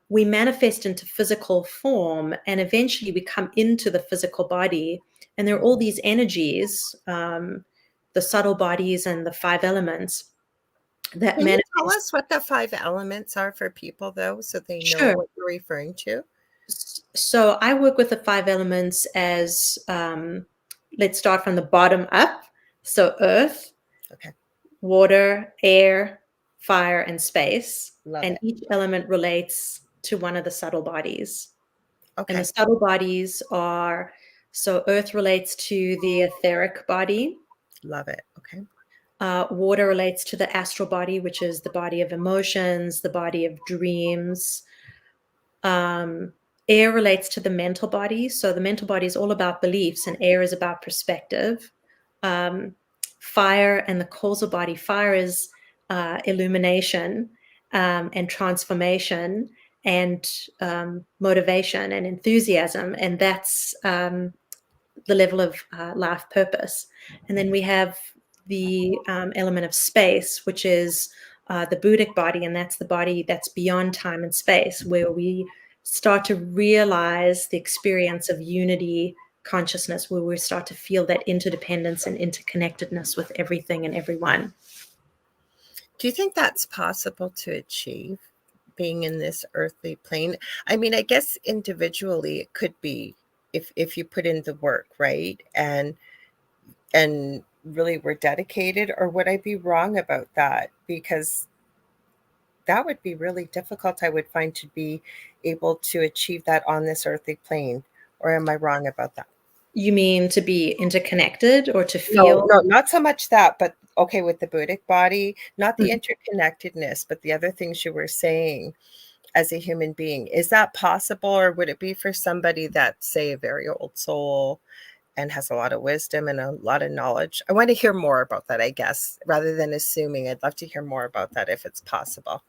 we manifest into physical form, and eventually we come into the physical body, and there are all these energies, the subtle bodies and the five elements.
Can you tell us what the five elements are for people, though, so they know what you're referring to?
So I work with the five elements as, let's start from the bottom up. So earth, water, air, fire, and space. And each element relates to one of the subtle bodies. And the subtle bodies are, so earth relates to the etheric body.
Love it. Okay.
Water relates to the astral body, which is the body of emotions, the body of dreams. Air relates to the mental body. So the mental body is all about beliefs, and air is about perspective. Fire and the causal body. Fire is illumination and transformation and motivation and enthusiasm. And that's the level of life purpose. And then we have the element of space, which is the Buddhic body, and that's the body that's beyond time and space, where we start to realize the experience of unity consciousness, where we start to feel that interdependence and interconnectedness with everything and everyone.
Do you think that's possible to achieve, being in this earthly plane? I mean, I guess individually it could be, if you put in the work, right? And really were dedicated, or would I be wrong about that? Because that would be really difficult, I would find, to be able to achieve that on this earthly plane. Or am I wrong about that?
You mean to be interconnected or to feel?
No, not so much that, but okay, with the Buddhic body, not the interconnectedness, but the other things you were saying as a human being. Is that possible, or would it be for somebody that's, say, a very old soul and has a lot of wisdom and a lot of knowledge? I want to hear more about that, I guess, rather than assuming. I'd love to hear more about that if it's possible.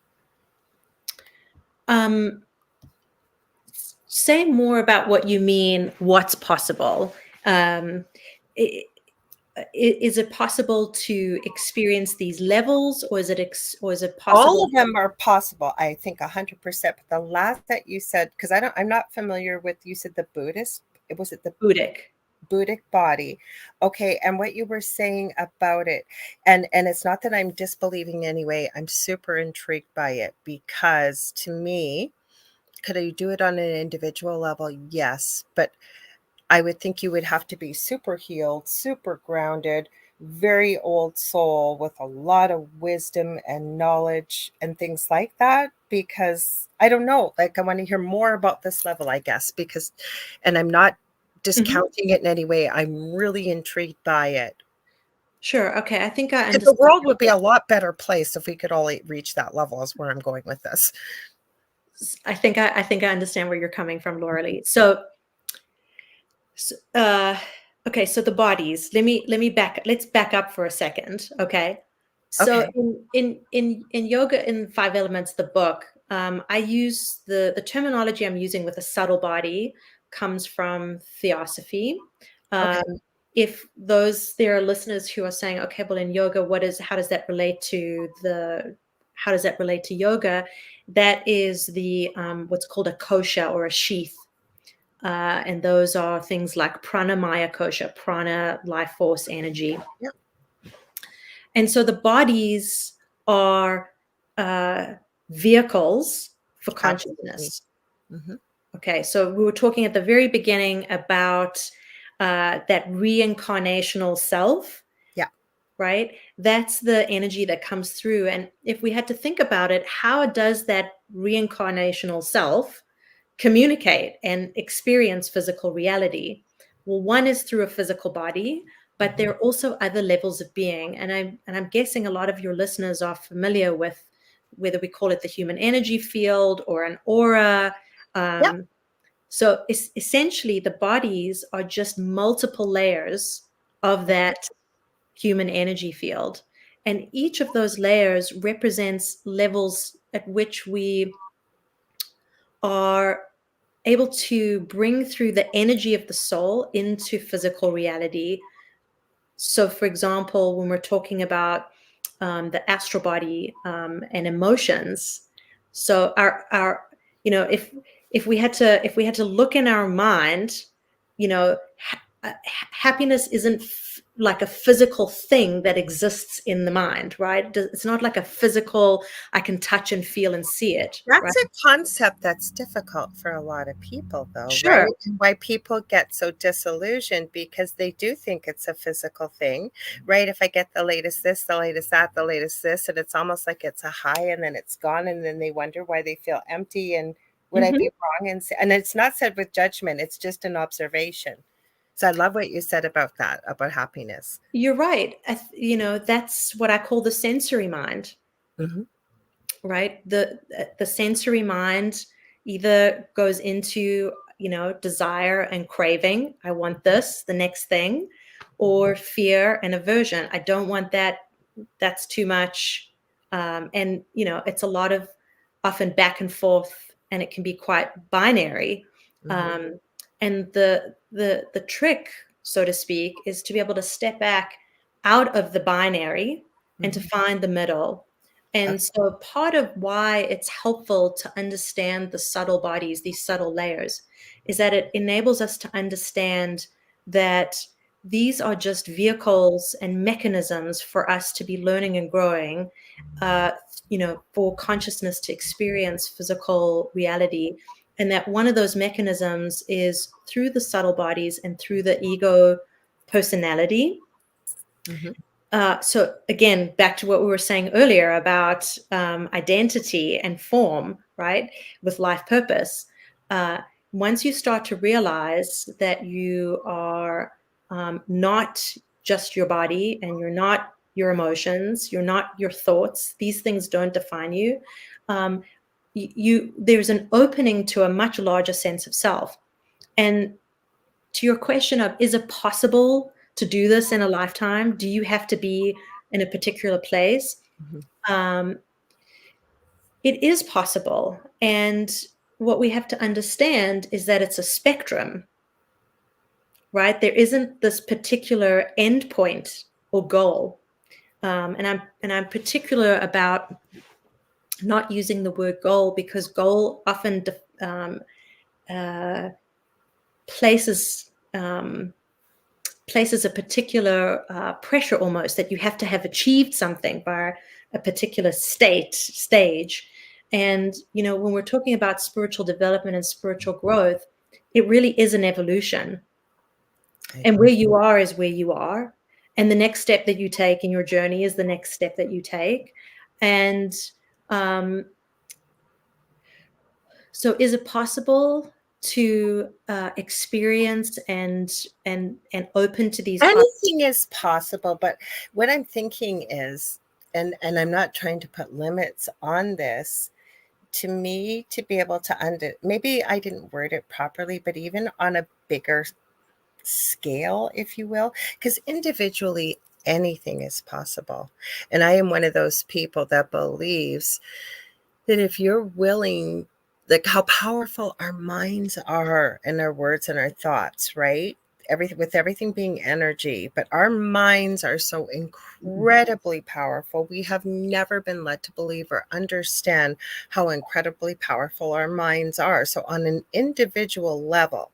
Say more about what you mean, what's possible. Is it possible to experience these levels, or is it possible?
All of them are possible, I think, 100%. But the last that you said, because I'm not familiar with, you said the Buddhist, was it the Buddhic body? Okay, and what you were saying about it, and it's not that I'm disbelieving anyway. I'm super intrigued by it, because to me, could I do it on an individual level? Yes, but I would think you would have to be super healed, super grounded, very old soul with a lot of wisdom and knowledge and things like that, because I don't know, like, I want to hear more about this level, I guess, because, and I'm not discounting it in any way. I'm really intrigued by it.
Sure. Okay. I think I understand.
The world would be a lot better place if we could all reach that level, is where I'm going with this.
I think I understand where you're coming from, Lorilei. So okay, so the bodies. Let's back up for a second. Okay. So in yoga in Five Elements, the book, I use the terminology I'm using with the subtle body comes from theosophy.
Okay.
If there are listeners who are saying, okay, well, in yoga, how does that relate to yoga? That is the what's called a kosha, or a sheath. And those are things like prana, maya, kosha, prana, life force, energy.
Yep.
And so the bodies are vehicles for consciousness.
Mm-hmm.
Okay, so we were talking at the very beginning about that reincarnational self.
Yeah.
Right? That's the energy that comes through. And if we had to think about it, how does that reincarnational self communicate and experience physical reality? Well, one is through a physical body, but there are also other levels of being. And I'm guessing a lot of your listeners are familiar with whether we call it the human energy field or an aura.
Yeah.
So essentially, the bodies are just multiple layers of that human energy field. And each of those layers represents levels at which we are able to bring through the energy of the soul into physical reality. So, for example, when we're talking about the astral body and emotions, so our if we had to look in our mind, happiness isn't like a physical thing that exists in the mind, right? It's not like a physical, I can touch and feel and see it, right?
That's a concept that's difficult for a lot of people, though, right?
Sure.
And why people get so disillusioned, because they do think it's a physical thing, right? If I get the latest this, the latest that, the latest this, and it's almost like it's a high and then it's gone, and then they wonder why they feel empty. And would I
Mhm.
be wrong? And it's not said with judgment, it's just an observation. So I love what you said about that, about happiness.
You're right. That's what I call the sensory mind,
Hmm.
right? The sensory mind either goes into, desire and craving. I want this, the next thing, or fear and aversion. I don't want that. That's too much. And, it's a lot of often back and forth, and it can be quite binary.
Hmm.
And the trick, so to speak, is to be able to step back out of the binary and to
Hmm.
find the middle. And
Okay.
so part of why it's helpful to understand the subtle bodies, these subtle layers, is that it enables us to understand that these are just vehicles and mechanisms for us to be learning and growing, for consciousness to experience physical reality. And that one of those mechanisms is through the subtle bodies and through the ego personality.
Hmm.
So again, back to what we were saying earlier about identity and form, right? With life purpose. Uh, Once you start to realize that you are not just your body, and you're not your emotions, you're not your thoughts, these things don't define you. Um, there's an opening to a much larger sense of self. And to your question of, is it possible to do this in a lifetime? Do you have to be in a particular place?
Hmm.
Um, it is possible. And what we have to understand is that it's a spectrum, right? There isn't this particular endpoint or goal. And I'm particular about not using the word goal, because goal often uh, places places a particular pressure, almost that you have to have achieved something by a particular stage. And when we're talking about spiritual development and spiritual growth, it really is an evolution.
I
And
agree.
where you are is where you are, and the next step that you take in your journey is the next step that you take. And um, so is it possible to experience and open to these
Anything is possible, but what I'm thinking is, and I'm not trying to put limits on this, to me, to be able to maybe I didn't word it properly, but even on a bigger scale, if you will, because individually anything is possible. And I am one of those people that believes that if you're willing, like how powerful our minds are and our words and our thoughts, right? Everything, with everything being energy, but our minds are so incredibly powerful. We have never been led to believe or understand how incredibly powerful our minds are. So on an individual level,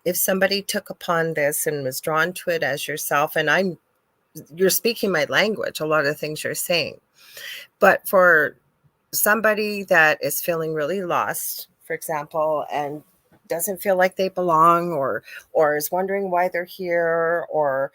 if somebody took upon this and was drawn to it as yourself, and you're speaking my language, a lot of the things you're saying, but for somebody that is feeling really lost, for example, and doesn't feel like they belong, or is wondering why they're here, or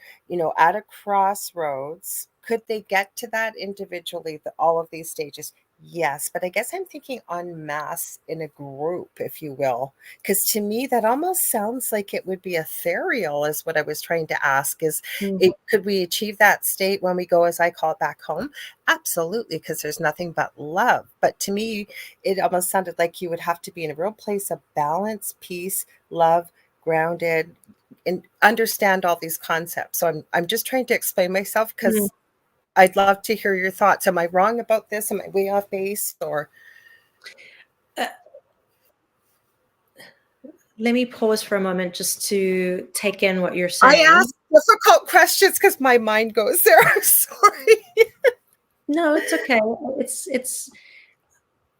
at a crossroads, could they get to that individually, all of these stages? Yes, but I guess I'm thinking en masse in a group, if you will, because to me that almost sounds like it would be ethereal, is what I was trying to ask. Could we achieve that state when we go, as I call it, back home? Absolutely, because there's nothing but love. But to me, it almost sounded like you would have to be in a real place of balance, peace, love, grounded, and understand all these concepts. So I'm just trying to explain myself,
Mm.
because I'd love to hear your thoughts. Am I wrong about this? Am I way off base? Or
Let me pause for a moment just to take in what you're
I
saying.
ask difficult questions because my mind goes there. I'm sorry.
No, it's okay.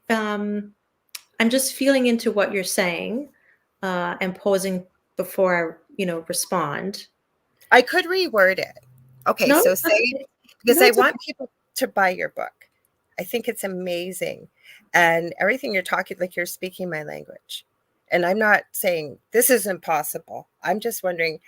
I'm just feeling into what you're saying, and pausing before I respond.
I could reword it. Okay,
No,
so
it's
say,
okay.
because
No,
I
it's
want
okay.
people to buy your book. I think it's amazing. And everything you're talking, like you're speaking my language. And I'm not saying this is impossible. I'm just wondering,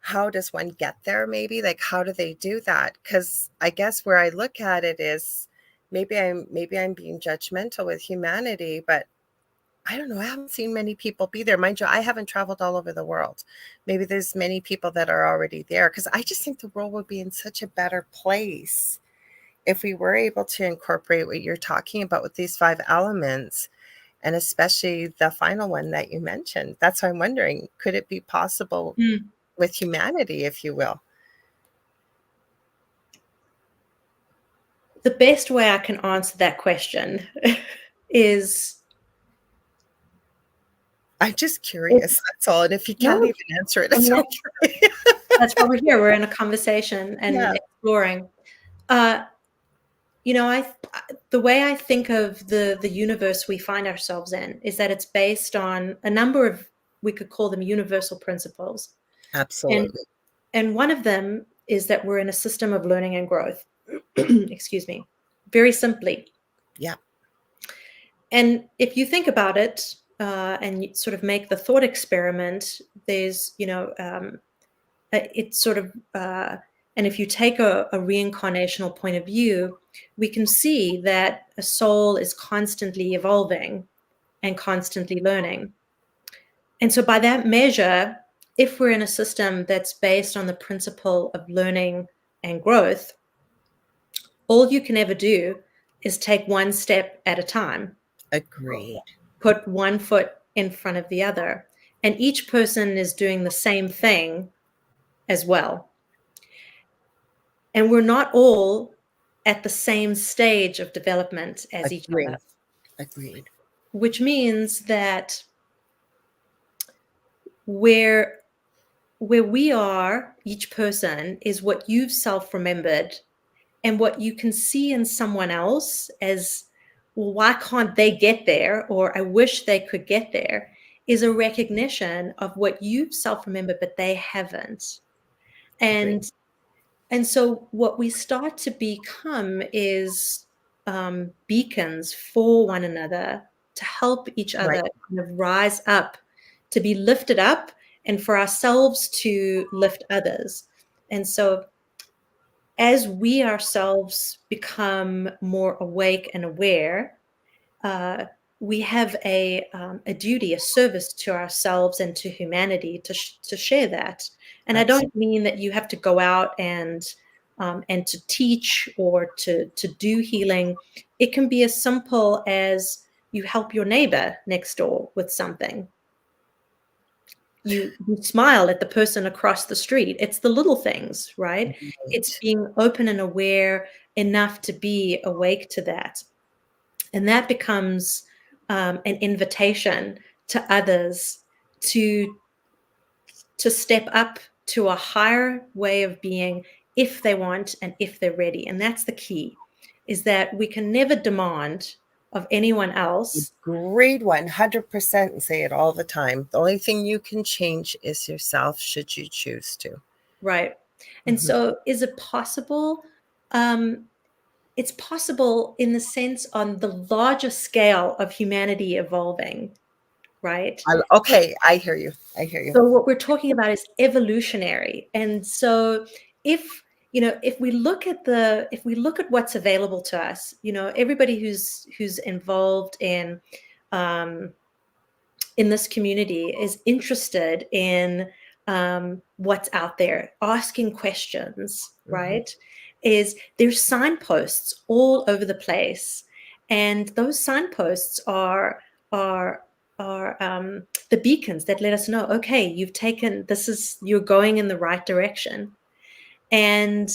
how does one get there, maybe? Like, how do they do that? Because I guess where I look at it is, maybe I'm being judgmental with humanity, but I don't know. I haven't seen many people be there. Mind you, I haven't traveled all over the world. Maybe there's many people that are already there, because I just think the world would be in such a better place if we were able to incorporate what you're talking about with these 5 elements, and especially the final one that you mentioned. That's why I'm wondering, could it be possible
Mm.
with humanity, if you will?
The best way I can answer that question is
I'm just
it,
curious. That's all. And if you can't
no,
even answer it,
I
it's
mean,
okay.
that's why we're here. We're in a conversation
Yeah,
and exploring. Uh, the way I think of the universe we find ourselves in is that it's based on a number of, we could call them universal principles. And
absolutely.
and one of them is that we're in a system of learning and growth. Excuse me. Very simply.
Yeah,
And if you think about it, and you sort of make the thought experiment, there's, it's sort of, and if you take a reincarnational point of view, we can see that a soul is constantly evolving and constantly learning. And so by that measure, if we're in a system that's based on the principle of learning and growth, all you can ever do is take one step at a time,
agreed.
put one foot in front of the other. And each person is doing the same thing as well. And we're not all at the same stage of development as each other,
Agreed. Agreed.
which means that where we are, each person is what you've self-remembered, and what you can see in someone else as, well, why can't they get there? Or I wish they could get there, is a recognition of what you've self-remembered, but they haven't.
Agreed.
And so what we start to become is, beacons for one another, to help each other
Right.
kind of rise up, to be lifted up, and for ourselves to lift others. And so as we ourselves become more awake and aware, uh, we have a duty, a service to ourselves and to humanity to share that. And I
Absolutely.
don't mean that you have to go out and to teach or to do healing. It can be as simple as you help your neighbor next door with something. You smile at the person across the street. It's the little things, right? It's
Right.
being open and aware enough to be awake to that. And that becomes an invitation to others to step up to a higher way of being if they want and if they're ready. And that's the key, is that we can never demand of anyone else.
Agreed 100% and say it all the time. The only thing you can change is yourself, should you choose to.
Right. And so is it possible? It's possible in the sense on the larger scale of humanity evolving, right?
Okay, I hear you. I hear you.
So what we're talking about is evolutionary. And so if if we look at what's available to us, everybody who's involved in this community is interested in what's out there, asking questions, right? Is there's signposts all over the place, and those signposts are the beacons that let us know, okay, you're going in the right direction. And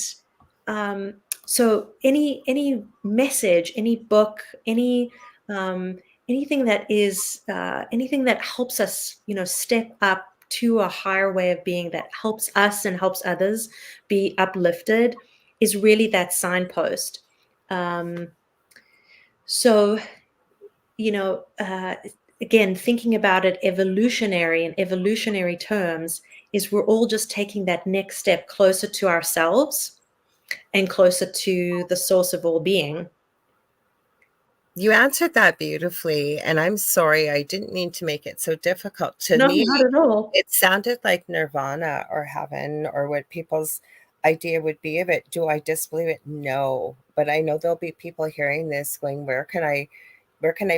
so any message, any book, anything that helps us, step up to a higher way of being, that helps us and helps others be uplifted, is really that signpost. So, again, thinking about it in evolutionary terms, is we're all just taking that next step closer to ourselves and closer to the source of all being.
You answered that beautifully, and I'm sorry, I didn't mean to make it so difficult. To
No,
me,
not at all.
it sounded like nirvana or heaven or what people's idea would be of it. Do I disbelieve it? No. But I know there'll be people hearing this going, where can I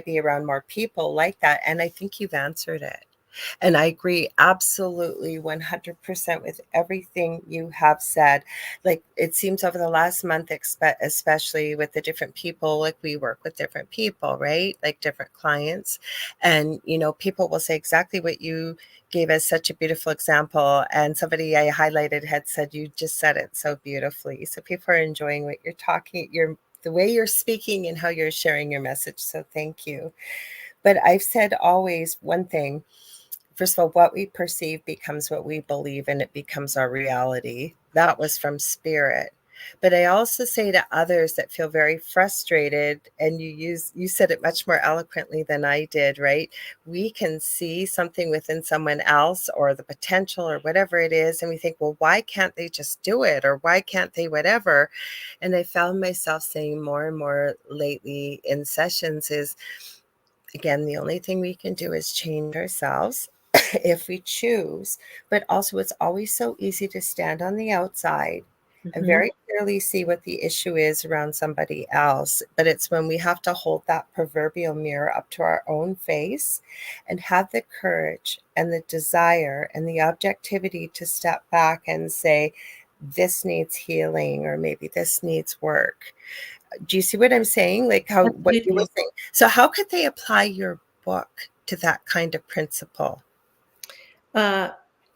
be around more people like that? And I think you've answered it. And I agree absolutely 100% with everything you have said. Like it seems over the last month, especially with the different people, like we work with different people, right? Like different clients. And, people will say exactly what you gave us such a beautiful example. And somebody I highlighted had said, you just said it so beautifully. So people are enjoying what you're talking, the way you're speaking and how you're sharing your message. So thank you. But I've said always one thing. First of all, what we perceive becomes what we believe, and it becomes our reality. That was from spirit. But I also say to others that feel very frustrated, and you said it much more eloquently than I did, right? We can see something within someone else or the potential or whatever it is, and we think, well, why can't they just do it? Or why can't they whatever? And I found myself saying more and more lately in sessions is, again, the only thing we can do is change ourselves if we choose. But also, it's always so easy to stand on the outside and very clearly see what the issue is around somebody else. But it's when we have to hold that proverbial mirror up to our own face and have the courage and the desire and the objectivity to step back and say, this needs healing, or maybe this needs work. Do you see what I'm saying? Like what you were
Absolutely.
saying. So how could they apply your book to that kind of principle?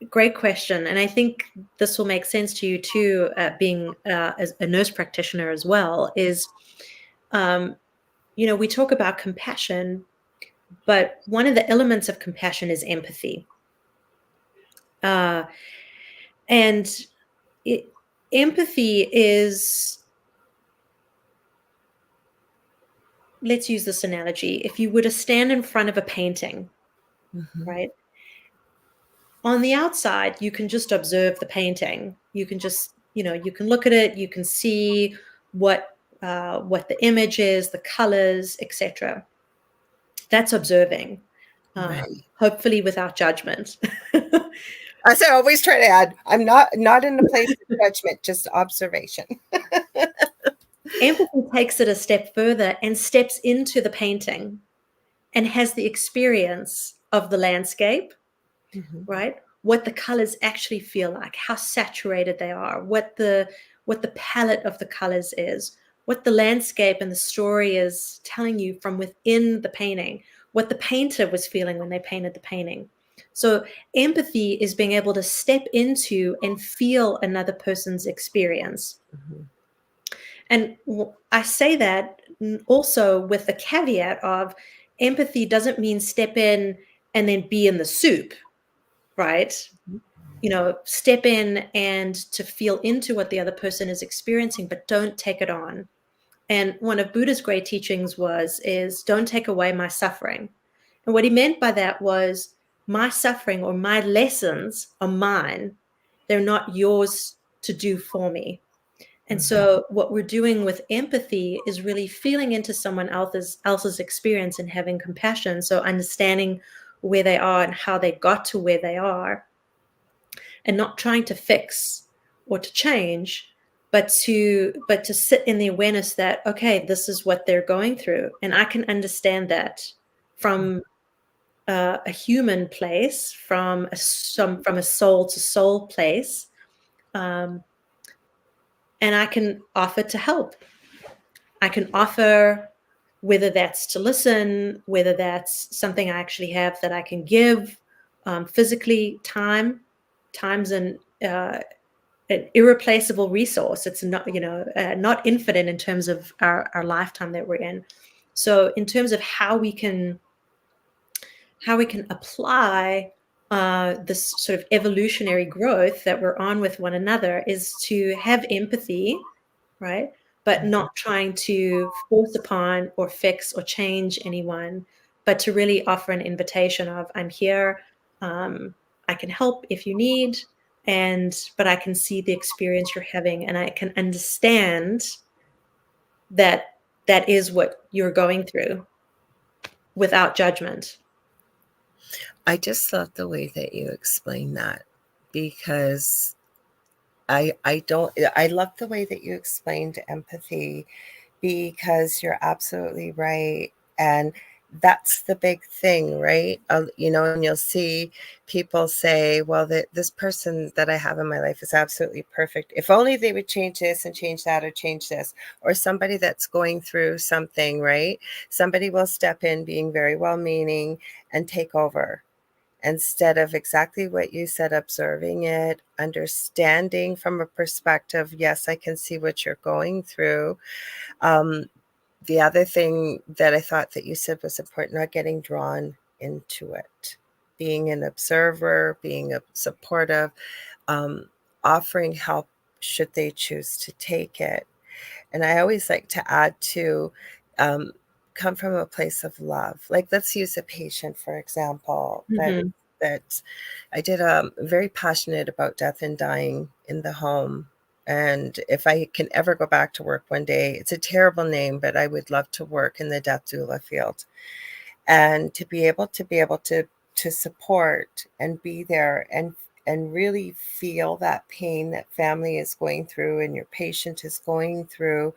Great question. And I think this will make sense to you too, being as a nurse practitioner as well, is, we talk about compassion, but one of the elements of compassion is empathy. And empathy is, let's use this analogy. If you were to stand in front of a painting, right? On the outside, you can just observe the painting. You can just, you can look at it. You can see what the image is, the colors, etc. That's observing,
Right.
hopefully without judgment.
As I always try to add, I'm not in a place of judgment, just observation.
Empathy takes it a step further and steps into the painting and has the experience of the landscape, right? What the colors actually feel like, how saturated they are, what the palette of the colors is, what the landscape and the story is telling you from within the painting, what the painter was feeling when they painted the painting. So empathy is being able to step into and feel another person's experience. And I say that also with the caveat of empathy doesn't mean step in and then be in the soup, right? Step in and to feel into what the other person is experiencing, but don't take it on. And one of Buddha's great teachings is don't take away my suffering. And what he meant by that was my suffering or my lessons are mine. They're not yours to do for me. And so what we're doing with empathy is really feeling into someone else's experience and having compassion. So understanding where they are and how they got to where they are, and not trying to fix or to change, but to sit in the awareness that, okay, this is what they're going through, and I can understand that from a human place, from a soul to soul place, and I can offer to help. I can offer, whether that's to listen, whether that's something I actually have that I can give, physically. Time's an irreplaceable resource. It's not, not infinite in terms of our lifetime that we're in. So in terms of how we can apply this sort of evolutionary growth that we're on with one another is to have empathy, right? But not trying to force upon or fix or change anyone, but to really offer an invitation of, I'm here, I can help if you need, but I can see the experience you're having, and I can understand that that is what you're going through without judgment.
I just love the way that you explain that, because I love the way that you explained empathy, because you're absolutely right. And that's the big thing, right? And you'll see people say, well, this person that I have in my life is absolutely perfect. If only they would change this and change that or change this. Or somebody that's going through something, right? Somebody will step in being very well-meaning and take over, instead of exactly what you said, observing it, understanding from a perspective, yes, I can see what you're going through. The other thing that I thought that you said was important, not getting drawn into it, being an observer, being a supportive, offering help should they choose to take it. And I always like to add to, come from a place of love. Like, let's use a patient, for example, that I did, very passionate about death and dying in the home. And if I can ever go back to work one day, it's a terrible name, but I would love to work in the death doula field, and to be able to support and be there and really feel that pain that family is going through and your patient is going through,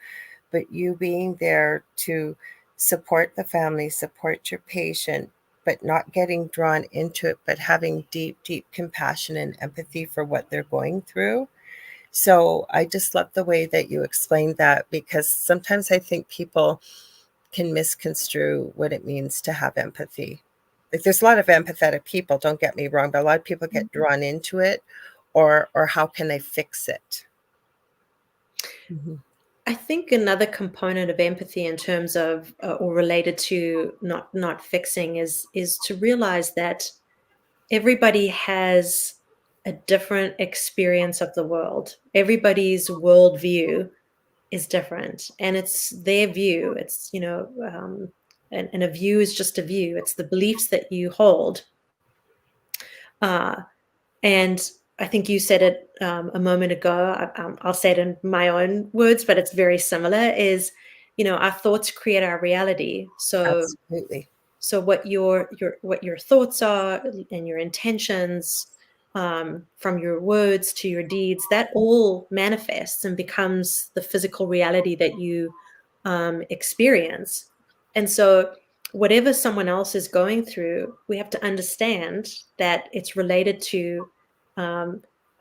but you being there to support the family, support your patient, but not getting drawn into it, but having deep, deep compassion and empathy for what they're going through. So I just love the way that you explained that, because sometimes I think people can misconstrue what it means to have empathy. Like, there's a lot of empathetic people, don't get me wrong, but a lot of people get drawn into it, or how can I fix it?
I think another component of empathy in terms of or related to not fixing is to realize that everybody has a different experience of the world. Everybody's worldview is different, and it's their view. It's and a view is just a view. It's the beliefs that you hold. And I think you said it a moment ago. I'll say it in my own words, but it's very similar. Is our thoughts create our reality.
Absolutely.
So what your thoughts are and your intentions, from your words to your deeds, that all manifests and becomes the physical reality that you experience. And so whatever someone else is going through, we have to understand that it's related to,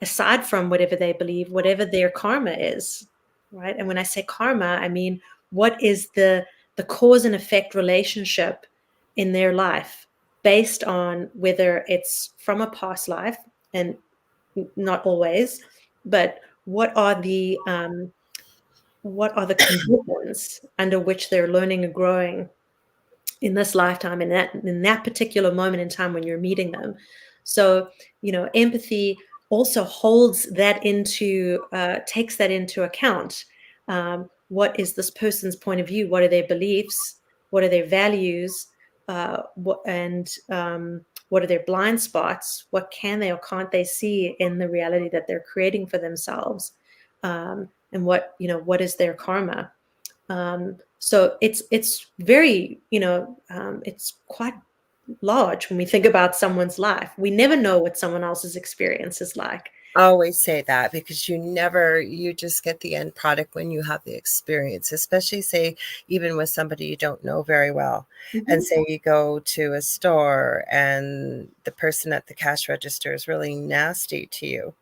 aside from whatever they believe, whatever their karma is, right? And when I say karma, I mean, what is the cause and effect relationship in their life, based on whether it's from a past life, and not always, but what are the what are the conditions under which they're learning and growing in this lifetime, in that particular moment in time when you're meeting them. So, empathy also holds that takes that into account. What is this person's point of view? What are their beliefs? What are their values? What are their blind spots? What can they or can't they see in the reality that they're creating for themselves? And what is their karma? So it's very, it's quite large when we think about someone's life. We never know what someone else's experience is like.
I always say that because you just get the end product when you have the experience, especially say even with somebody you don't know very well.
Mm-hmm.
And say you go to a store and the person at the cash register is really nasty to you,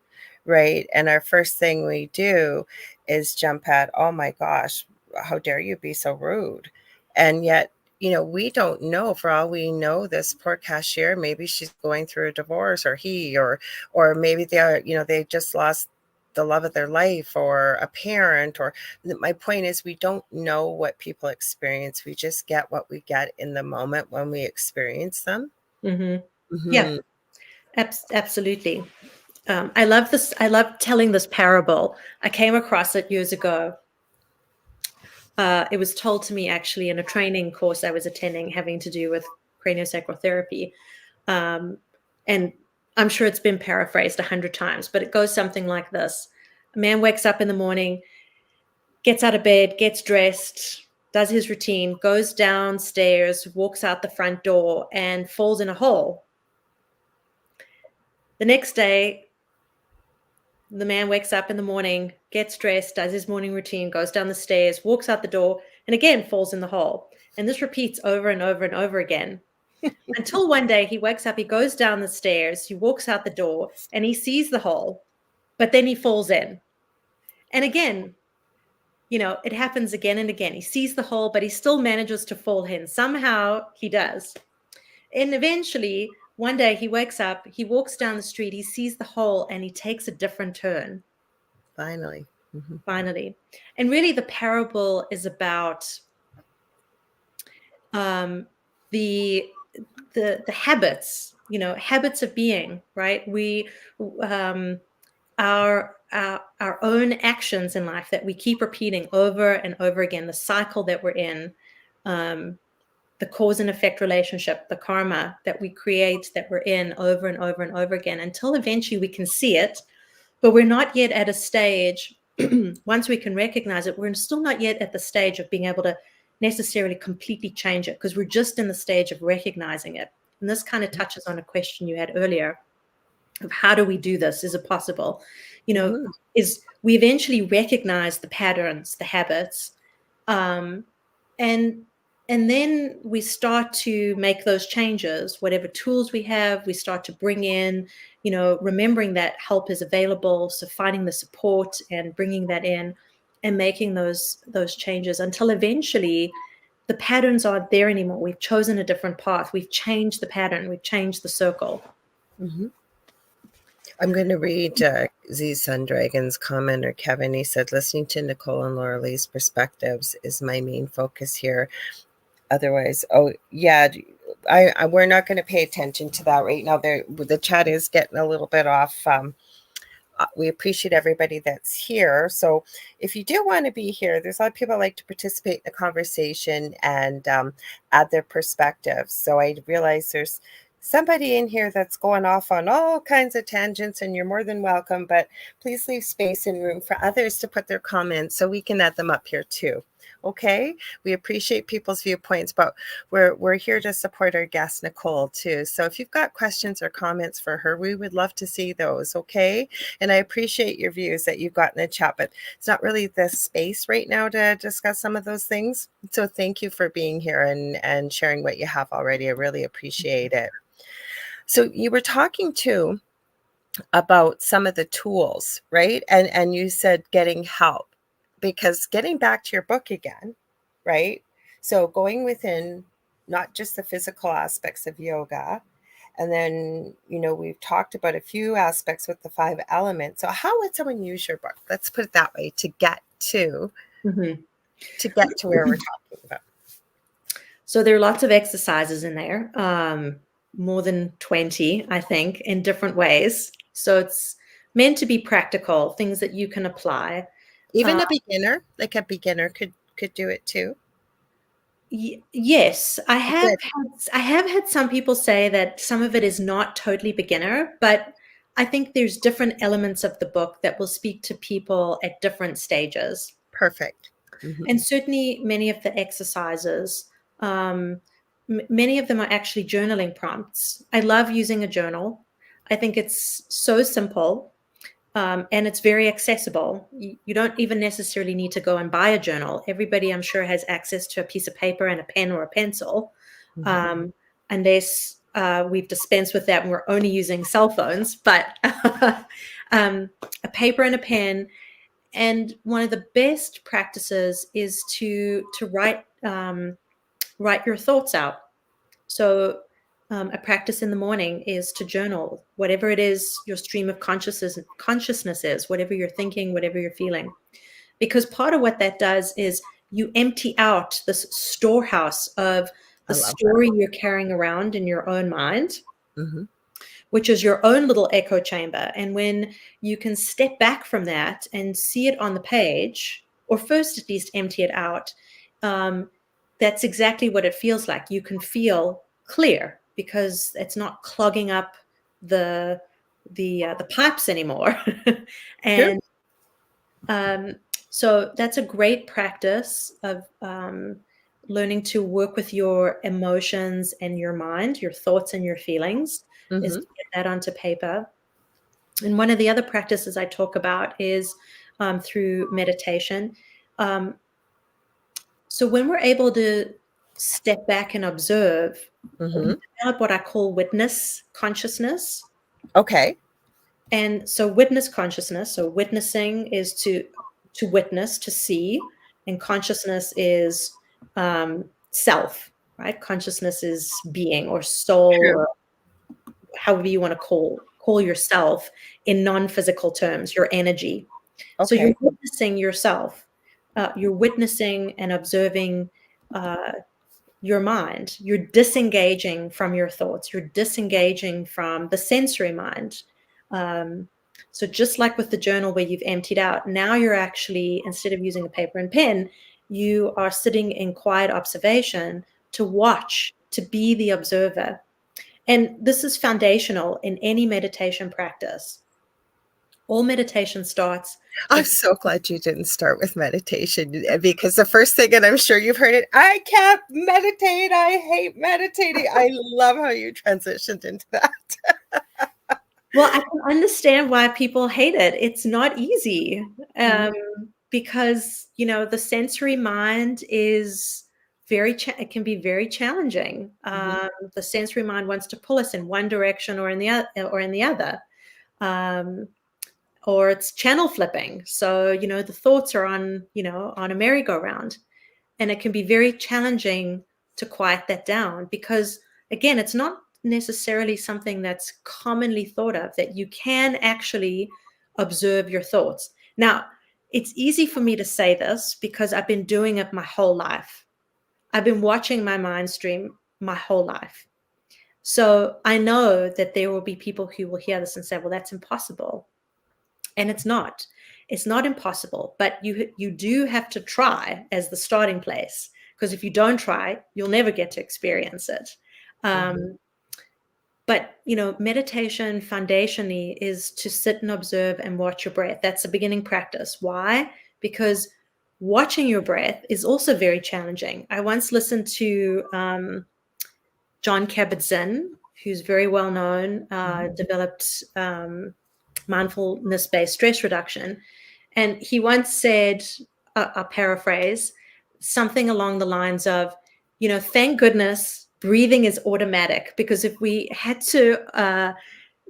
right? And our first thing we do is jump at, oh my gosh, how dare you be so rude? And yet, we don't know. For all we know, this poor cashier, maybe she's going through a divorce, or maybe they just lost the love of their life, or a parent. Or my point is, we don't know what people experience. We just get what we get in the moment when we experience them.
Mm-hmm.
Mm-hmm.
Yeah, absolutely. I love this. I love telling this parable. I came across it years ago. It was told to me actually in a training course I was attending having to do with craniosacral therapy. And I'm sure it's been paraphrased 100 times, but it goes something like this. A man wakes up in the morning, gets out of bed, gets dressed, does his routine, goes downstairs, walks out the front door, and falls in a hole. The next day, the man wakes up in the morning, gets dressed, does his morning routine, goes down the stairs, walks out the door, and again falls in the hole. And this repeats over and over and over again. Until one day he wakes up, he goes down the stairs, he walks out the door, and he sees the hole, but then he falls in. And again, it happens again and again. He sees the hole, but he still manages to fall in. Somehow he does. And eventually, one day he wakes up, he walks down the street, he sees the hole, and he takes a different turn.
Finally. Mm-hmm.
Finally. And really the parable is about the habits, habits of being, right? We our own actions in life that we keep repeating over and over again, the cycle that we're in, the cause and effect relationship, the karma that we create, that we're in over and over and over again, until eventually we can see it, but we're not yet at a stage. Once we can recognize it, we're still not yet at the stage of being able to necessarily completely change it, because we're just in the stage of recognizing it. And this kind of touches on a question you had earlier of how do we do this? Is it possible?
Mm-hmm.
Is we eventually recognize the patterns, the habits, and then we start to make those changes. Whatever tools we have, we start to bring in, remembering that help is available. So finding the support and bringing that in and making those changes until eventually the patterns aren't there anymore. We've chosen a different path. We've changed the pattern. We've changed the circle.
Mm-hmm. I'm going to read Z Sun Dragon's comment, or Kevin. He said, listening to Nicole and Lorelei's perspectives is my main focus here. Otherwise, oh yeah, we're not going to pay attention to that right now. The chat is getting a little bit off. We appreciate everybody that's here. So if you do want to be here, there's a lot of people that like to participate in the conversation and add their perspectives. So I realize there's somebody in here that's going off on all kinds of tangents, and you're more than welcome, but please leave space and room for others to put their comments so we can add them up here too. Okay, we appreciate people's viewpoints, but we're here to support our guest Nicole too. So if you've got questions or comments for her, we would love to see those. Okay, and I appreciate your views that you've got in the chat, but it's not really the space right now to discuss some of those things. So thank you for being here and sharing what you have already. I really appreciate it. So you were talking too about some of the tools, right? And you said getting help, because getting back to your book again, right? So going within not just the physical aspects of yoga, and then, we've talked about a few aspects with the 5 elements. So how would someone use your book? Let's put it that way, to get to to get to where we're talking about?
So there are lots of exercises in there, more than 20, I think, in different ways. So it's meant to be practical, things that you can apply.
Even a beginner, like a beginner could do it too.
Yes, I
Good.
have had some people say that some of it is not totally beginner, but I think there's different elements of the book that will speak to people at different stages.
Perfect.
And certainly many of the exercises, many of them are actually journaling prompts. I love using a journal. I think it's so simple. And it's very accessible. You don't even necessarily need to go and buy a journal. Everybody, I'm sure, has access to a piece of paper and a pen or a pencil, unless we've dispensed with that and we're only using cell phones. But a paper and a pen. And one of the best practices is to write your thoughts out. So a practice in the morning is to journal whatever it is your stream of consciousness is, whatever you're thinking, whatever you're feeling. Because part of what that does is you empty out this storehouse of the story you're carrying around in your own mind, which is your own little echo chamber. And when you can step back from that and see it on the page, or first at least empty it out, that's exactly what it feels like. You can feel clear because it's not clogging up the pipes anymore. And so that's a great practice of learning to work with your emotions and your mind, your thoughts and your feelings, is to get that onto paper. And one of the other practices I talk about is through meditation. So when we're able to step back and observe, we develop what I call witness consciousness.
Okay.
And so witness consciousness, so witnessing is to witness, to see, and consciousness is self, right? Consciousness is being or soul, or however you want to call yourself in non-physical terms, your energy.
Okay.
So you're witnessing yourself. You're witnessing and observing your mind. You're disengaging from your thoughts. You're disengaging from the sensory mind. So just like with the journal where you've emptied out, now you're actually, instead of using a paper and pen, you are sitting in quiet observation to watch, to be the observer. And this is foundational in any meditation practice. All meditation starts.
I'm so glad you didn't start with meditation, because the first thing, and I'm sure you've heard it, I can't meditate. I hate meditating. I love how you transitioned into that.
Well, I can understand why people hate it. It's not easy because, the sensory mind is it can be very challenging. The sensory mind wants to pull us in one direction or in the other. Or it's channel flipping. So, the thoughts are on a merry-go-round, and it can be very challenging to quiet that down because, again, it's not necessarily something that's commonly thought of, that you can actually observe your thoughts. Now, it's easy for me to say this because I've been doing it my whole life. I've been watching my mind stream my whole life. So I know that there will be people who will hear this and say, well, that's impossible. And it's not. It's not impossible, but you do have to try as the starting place, because if you don't try, you'll never get to experience it. But, meditation foundationally is to sit and observe and watch your breath. That's a beginning practice. Why? Because watching your breath is also very challenging. I once listened to John Kabat-Zinn, who's very well known, developed mindfulness-based stress reduction. And he once said, I'll paraphrase, something along the lines of, thank goodness breathing is automatic, because if we had to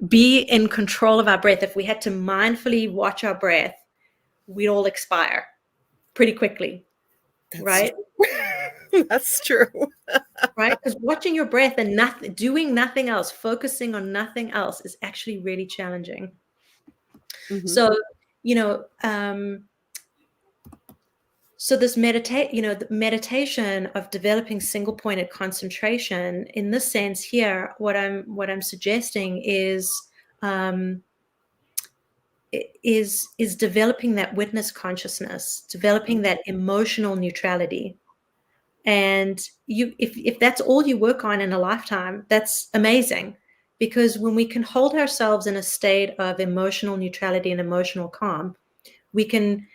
be in control of our breath, if we had to mindfully watch our breath, we'd all expire pretty quickly. Right?
That's true.
Right? Because watching your breath and doing nothing else, focusing on nothing else is actually really challenging. So, So this the meditation of developing single-pointed concentration, in this sense here, what I'm suggesting um, is developing that witness consciousness, developing that emotional neutrality. And if that's all you work on in a lifetime, that's amazing. Because when we can hold ourselves in a state of emotional neutrality and emotional calm, we can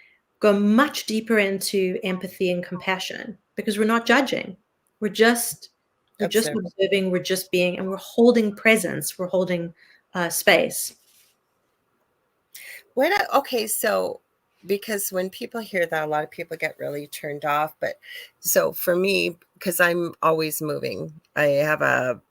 go much deeper into empathy and compassion, because we're not judging. We're just
Observe.
observing, we're just being, and we're holding presence, we're holding space.
Okay, so because when people hear that, a lot of people get really turned off. But so for me, because I'm always moving, I have a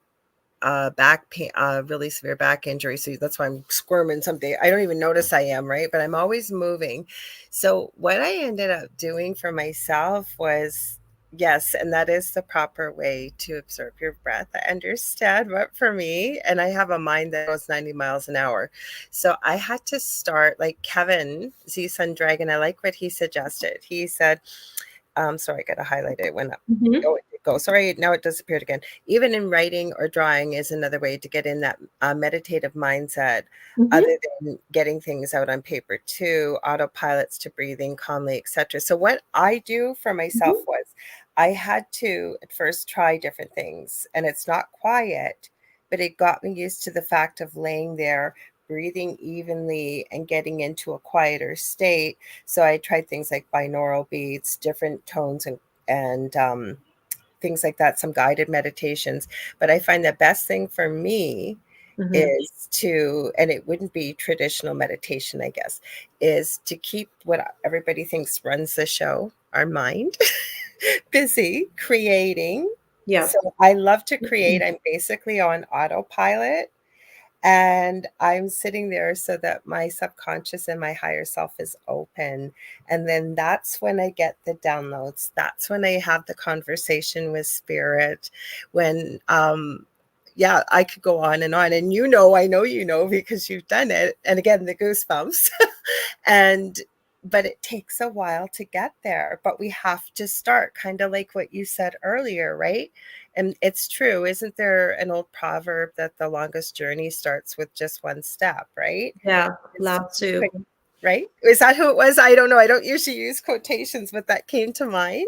back pain, really severe back injury. So that's why I'm squirming someday. I don't even notice I am, right? But I'm always moving. So what I ended up doing for myself was, yes, and that is the proper way to observe your breath. I understand, but for me, and I have a mind that goes 90 miles an hour. So I had to start like Kevin, Z Sun Dragon. I like what he suggested. He said, sorry, I got to highlight it. It went up.
Mm-hmm.
Oh, it did go. Sorry, now it disappeared again. Even in writing or drawing is another way to get in that meditative mindset,
Mm-hmm.
other than getting things out on paper too, autopilots to breathing calmly, etc. So what I do for myself was I had to at first try different things, and it's not quiet, but it got me used to the fact of laying there, breathing evenly, and getting into a quieter state. So I tried things like binaural beats, different tones, and things like that, some guided meditations. But I find the best thing for me
Mm-hmm.
is to, and it wouldn't be traditional meditation, I guess, is to keep what everybody thinks runs the show, our mind, busy creating.
Yeah.
So I love to create. I'm basically on autopilot. And I'm sitting there so that my subconscious and my higher self is open. And then that's when I get the downloads. That's when I have the conversation with spirit. When, yeah, I could go on and on. And I know because you've done it. And again, the goosebumps. And but it takes a while to get there, but we have to start, kind of like what you said earlier, right? And it's true. Isn't there an old proverb that the longest journey starts with just one step, right?
Yeah.
It's
Lao Tzu.
quick, right? Is that who it was? I don't know. I don't usually use quotations, but that came to mind.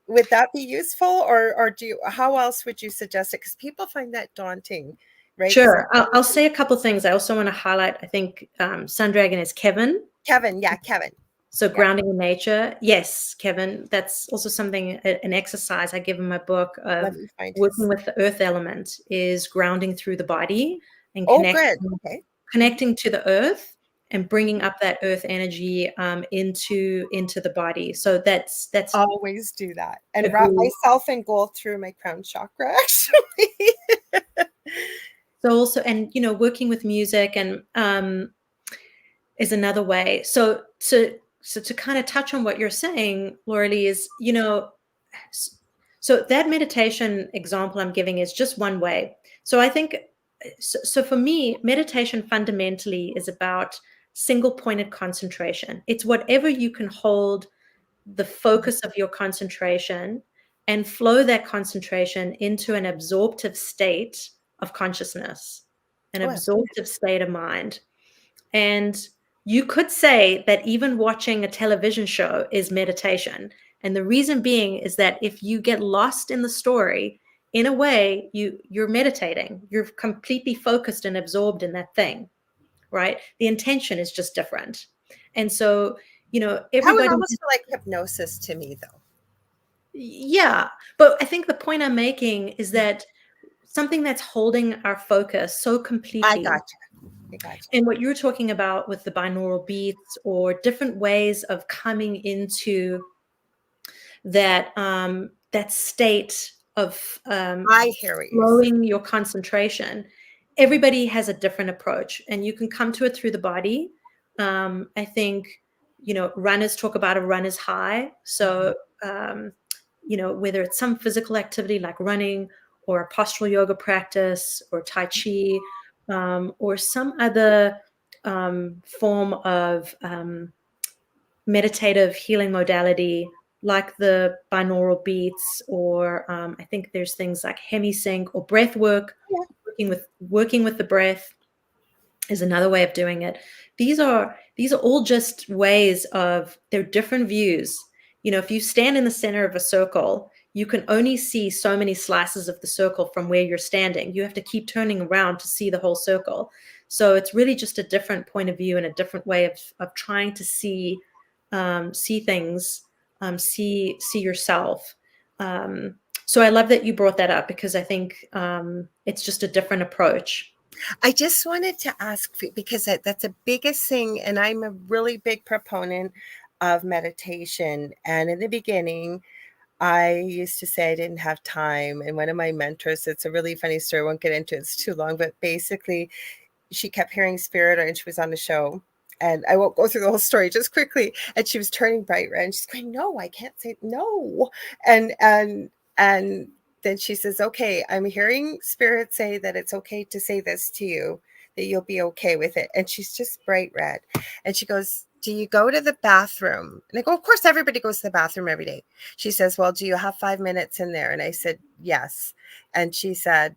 Would that be useful, or how else would you suggest it? Because people find that daunting, right? Because
Sure. I'll say a couple things. I also want to highlight, I think Sun Dragon is Kevin.
Kevin, yeah, Kevin.
So
Yeah,
grounding in nature. Yes, Kevin. That's also something, an exercise I give in my book
let
of
me find
working
his.
with the earth element, is grounding through the body and
Oh, good. Okay.
connecting to the earth and bringing up that earth energy into the body. So that's
Always do that and wrap
agree.
myself in gold through my crown chakra, actually.
So also, and working with music and is another way. So to kind of touch on what you're saying, Lorilei, is so that meditation example I'm giving is just one way. So I think so for me, meditation fundamentally is about single pointed concentration. It's whatever you can hold the focus of your concentration and flow that concentration into an absorptive state of consciousness, an
Oh,
absorptive state of mind. And you could say that even watching a television show is meditation. And the reason being is that if you get lost in the story, in a way, you're meditating. You're completely focused and absorbed in that thing, right? The intention is just different. And so,
that would
everybody,
almost feel like hypnosis to me, though.
yeah. But I think the point I'm making is that something that's holding our focus so
I
completely.
gotcha. I gotcha.
And what you're talking about with the binaural beats or different ways of coming into that state of
I hear what you're saying.
slowing your concentration, everybody has a different approach, and you can come to it through the body. I think runners talk about a runner's high. So whether it's some physical activity like running, or a postural yoga practice, or tai chi, or some other form of meditative healing modality like the binaural beats, or I think there's things like hemisync or breath work, working with the breath is another way of doing it. These are all just ways of, they're different views. You know, if you stand in the center of a circle, you can only see so many slices of the circle from where you're standing. You have to keep turning around to see the whole circle. So it's really just a different point of view and a different way of trying to see things, see yourself. So I love that you brought that up, because I think it's just a different approach.
I just wanted to ask, because that's the biggest thing, and I'm a really big proponent of meditation. And in the beginning, I used to say I didn't have time. And one of my mentors, it's a really funny story, I won't get into it, it's too long, but basically, she kept hearing spirit, and she was on the show. And I won't go through the whole story, just quickly. And she was turning bright red, and she's going, "No, I can't say no." And then she says, "Okay, I'm hearing spirit say that it's okay to say this to you, that you'll be okay with it." And she's just bright red. And she goes, "Do you go to the bathroom?" And I go, "Of course, everybody goes to the bathroom every day." She says, "Well, do you have 5 minutes in there?" And I said, "Yes." And she said,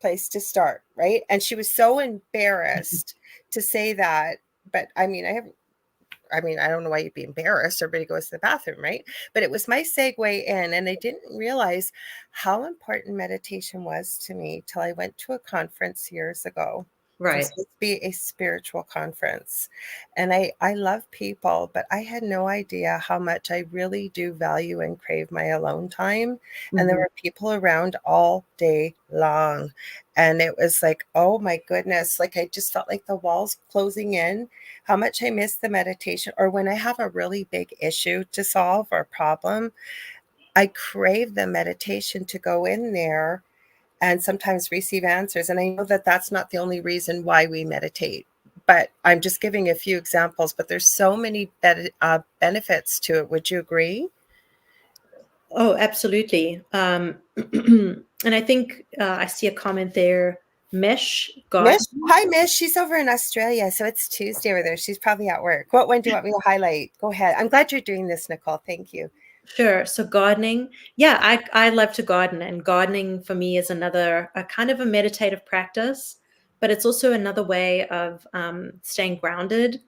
"Place to start," right? And she was so embarrassed to say that. But I don't know why you'd be embarrassed. Everybody goes to the bathroom, right? But it was my segue in, and I didn't realize how important meditation was to me till I went to a conference years ago. It was
Right.
supposed to be a spiritual conference. And I love people, but I had no idea how much I really do value and crave my alone time. And there
Mhm.
were people around all day long. And it was like, oh my goodness, like I just felt like the walls closing in, how much I miss the meditation. Or when I have a really big issue to solve or problem, I crave the meditation to go in there and sometimes receive answers. And I know that that's not the only reason why we meditate, but I'm just giving a few examples. But there's so many benefits to it. Would you agree?
Oh, absolutely. And I think I see a comment there. Mesh God.
Mish, hi Mish. She's over in Australia, so it's Tuesday over there. She's probably at work. What one do you want me to highlight? Go ahead. I'm glad you're doing this, Nicole. Thank you.
Sure. So gardening. Yeah, I love to garden, and gardening for me is another a kind of a meditative practice, but it's also another way of staying grounded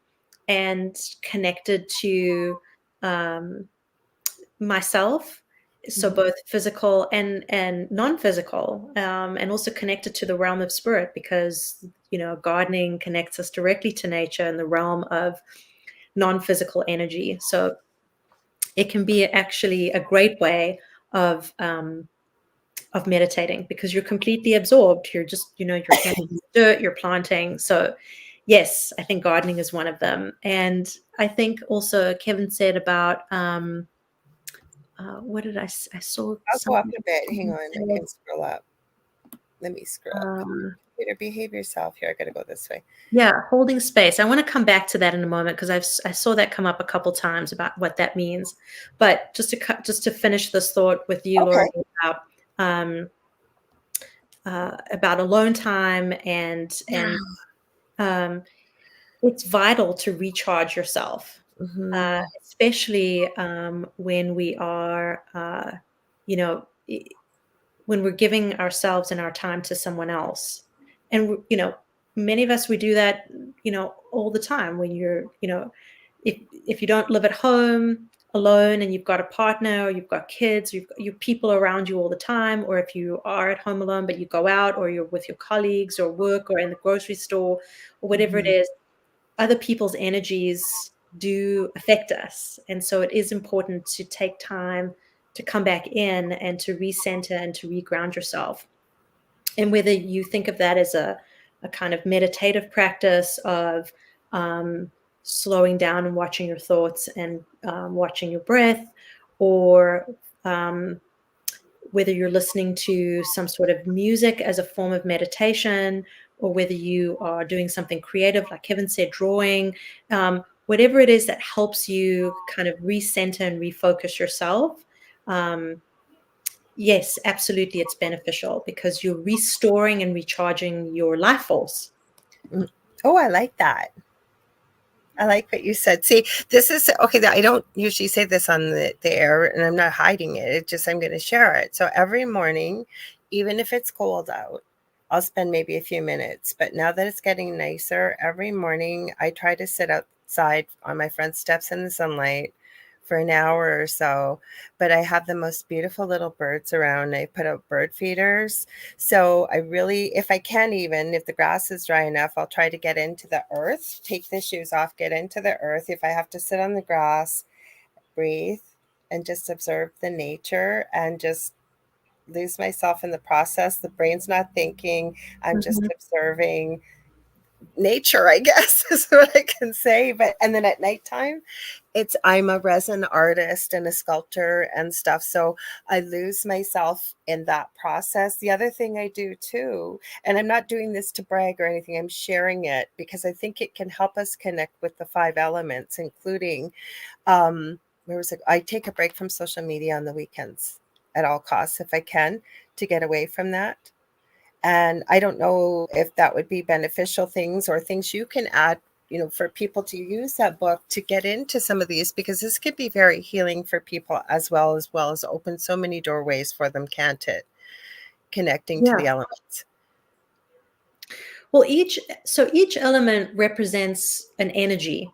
and connected to um, myself. So
Mhm.
both physical and non-physical, and also connected to the realm of spirit, because gardening connects us directly to nature in the realm of non-physical energy. So it can be actually a great way of meditating, because you're completely absorbed. You're just, your hands in the dirt, you're planting. So yes, I think gardening is one of them. And I think also Kevin said about what did I saw
I'll go up
something.
a bit. Hang on. I
Said,
can scroll up. Let me scroll up. Come on,
um,
computer, behave yourself here. I got to go this way.
yeah, holding space. I want to come back to that in a moment, because I saw that come up a couple times about what that means. But just to finish this thought with you,
Okay.
Laura, um, about alone time,
Yeah.
um, it's vital to recharge yourself,
Hmm.
especially when we are, you know, when we're giving ourselves and our time to someone else. And, many of us, we do that, all the time. When you're, if you don't live at home alone and you've got a partner, or you've got kids, you've people around you all the time, or if you are at home alone but you go out, or you're with your colleagues or work or in the grocery store or whatever it
Hmm.
is, other people's energies do affect us. And so it is important to take time to come back in and to recenter and to reground yourself. And whether you think of that as a kind of meditative practice of slowing down and watching your thoughts and watching your breath, or whether you're listening to some sort of music as a form of meditation, or whether you are doing something creative, like Kevin said, drawing, whatever it is that helps you kind of recenter and refocus yourself. Yes, absolutely, it's beneficial, because you're restoring and recharging your life force.
Oh, I like that. I like what you said. See, this is okay. I don't usually say this on the air, and I'm not hiding it. It's just I'm going to share it. So every morning, even if it's cold out, I'll spend maybe a few minutes. But now that it's getting nicer, every morning I try to sit outside on my front steps in the sunlight for an hour or so. But I have the most beautiful little birds around. I put out bird feeders. So I really, if I can, even if the grass is dry enough, I'll try to get into the earth, take the shoes off, get into the earth. If I have to sit on the grass, breathe and just observe the nature and just lose myself in the process. The brain's not thinking, I'm just
Mhm.
observing nature, I guess is what I can say. But and then at nighttime, I'm a resin artist and a sculptor and stuff. So I lose myself in that process. The other thing I do too, and I'm not doing this to brag or anything, I'm sharing it because I think it can help us connect with the five elements, including where was it? I take a break from social media on the weekends at all costs if I can to get away from that. And I don't know if that would be beneficial things or things you can add, for people to use that book to get into some of these, because this could be very healing for people as well as open so many doorways for them, can't it? Connecting to the
Yeah.
elements.
Well, each element represents an energy.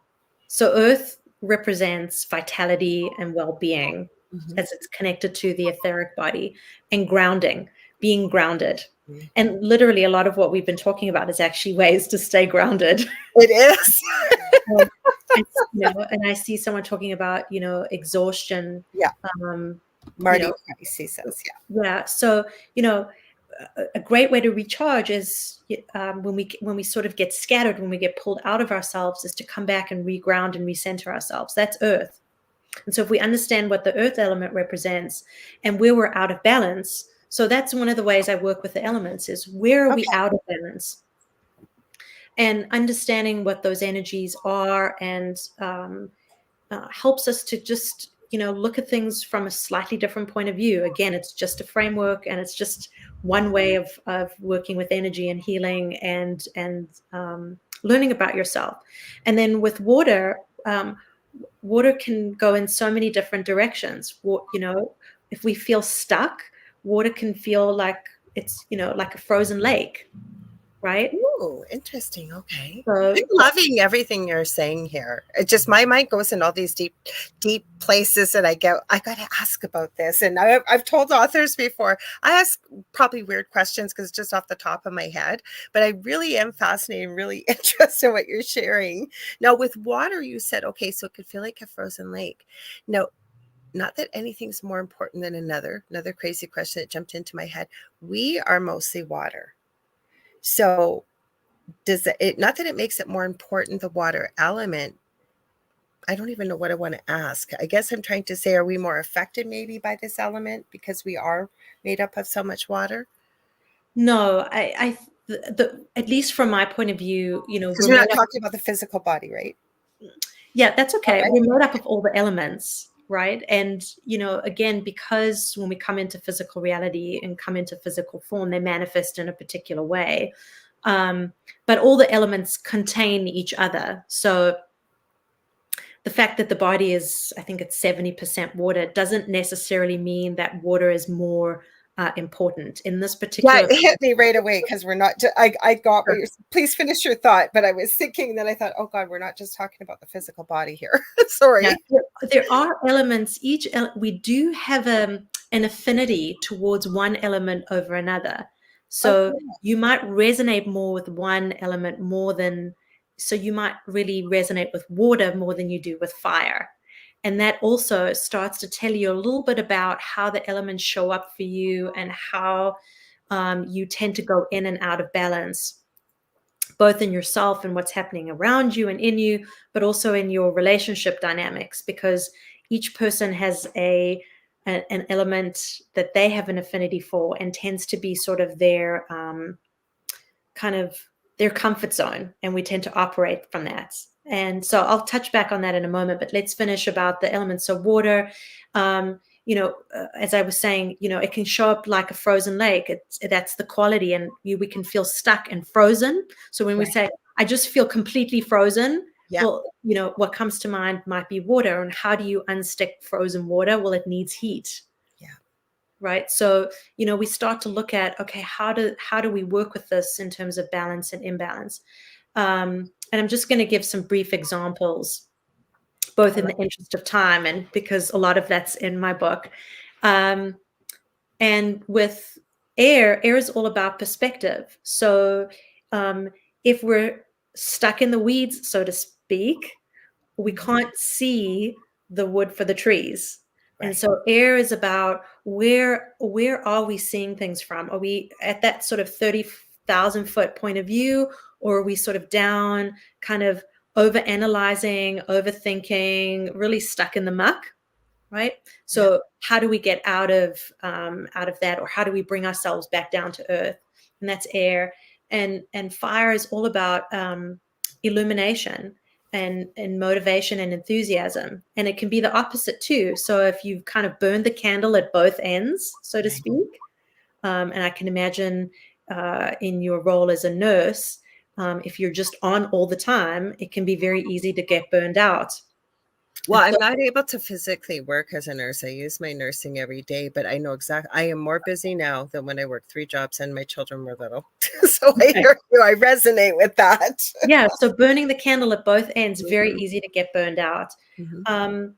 So earth represents vitality and well-being
Mhm.
as it's connected to the etheric body, and grounding, being grounded.
Mhm.
And literally a lot of what we've been talking about is actually ways to stay grounded.
It is.
Um, and I see someone talking about, exhaustion,
Yeah.
um, you
Marty
know,
Price, he says, yeah.
yeah. So, a great way to recharge is when we sort of get scattered, when we get pulled out of ourselves, is to come back and reground and recenter ourselves. That's earth. And so if we understand what the earth element represents and where we're out of balance, so that's one of the ways I work with the elements is where are we
Okay.
out of balance? And understanding what those energies are and helps us to just look at things from a slightly different point of view. Again, it's just a framework and it's just one way of working with energy and healing and learning about yourself. And then with water, water can go in so many different directions. If we feel stuck, water can feel like it's like a frozen lake, right?
Ooh, interesting. Okay. I'm
So
loving everything you're saying here. It just my mind goes in all these deep, deep places that I got to ask about this. And I've told authors before, I ask probably weird questions because it's just off the top of my head, but I really am fascinated and really interested in what you're sharing. Now, with water, you said, okay, so it could feel like a frozen lake. Now, not that anything's more important than another crazy question that jumped into my head. We are mostly water. So does it, not that it makes it more important, the water element. I don't even know what I want to ask. I guess I'm trying to say, are we more affected maybe by this element because we are made up of so much water?
no, at least from my point of view,
Because
we're
we're
made
not
up.
talking about the physical body, right?
Yeah, that's
All
okay.
right.
We're made up of all the elements, right? And again, because when we come into physical reality and come into physical form, they manifest in a particular way. But all the elements contain each other. So the fact that the body is, I think it's 70% water, doesn't necessarily mean that water is more important in this
Yeah,
particular.
it hit me right away because we're not. I got what you're. Please finish your thought. But I was thinking, then I thought, oh God, we're not just talking about the physical body here.
Yeah,
Sorry.
there are elements. We do have an affinity towards one element over another.
Oh,
So
cool.
you might resonate more with one element more than. So you might really resonate with water more than you do with fire. And that also starts to tell you a little bit about how the elements show up for you and how you tend to go in and out of balance, both in yourself and what's happening around you and in you, but also in your relationship dynamics, because each person has an element that they have an affinity for and tends to be sort of their kind of their comfort zone, and we tend to operate from that. And so I'll touch back on that in a moment, but let's finish about the elements. So water, as I was saying, it can show up like a frozen lake. That's the quality, and we can feel stuck and frozen. So when we
Right.
say, I just feel completely frozen,
Yeah.
Well, what comes to mind might be water. And how do you unstick frozen water? Well, it needs heat.
Yeah.
Right. So, we start to look at, okay, how do we work with this in terms of balance and imbalance? And I'm just going to give some brief examples, both in the interest of time and because a lot of that's in my book. And with air is all about perspective. So if we're stuck in the weeds, so to speak, we can't see the wood for the trees.
Right.
And so air is about where are we seeing things from? Are we at that sort of 30,000 foot point of view, or are we sort of down, kind of over analyzing, overthinking, really stuck in the muck? Right. So how do we get out of that, or how do we bring ourselves back down to earth? And that's air. And fire is all about illumination and motivation and enthusiasm. And it can be the opposite too. So if you've kind of burned the candle at both ends, so to speak, and I can imagine in your role as a nurse, if you're just on all the time, it can be very easy to get burned out.
Well, I'm not able to physically work as a nurse. I use my nursing every day, but I know exactly. I am more busy now than when I worked 3 jobs and my children were little. So I hear you. I resonate with that.
Yeah. So burning the candle at both ends, very easy to get burned out. And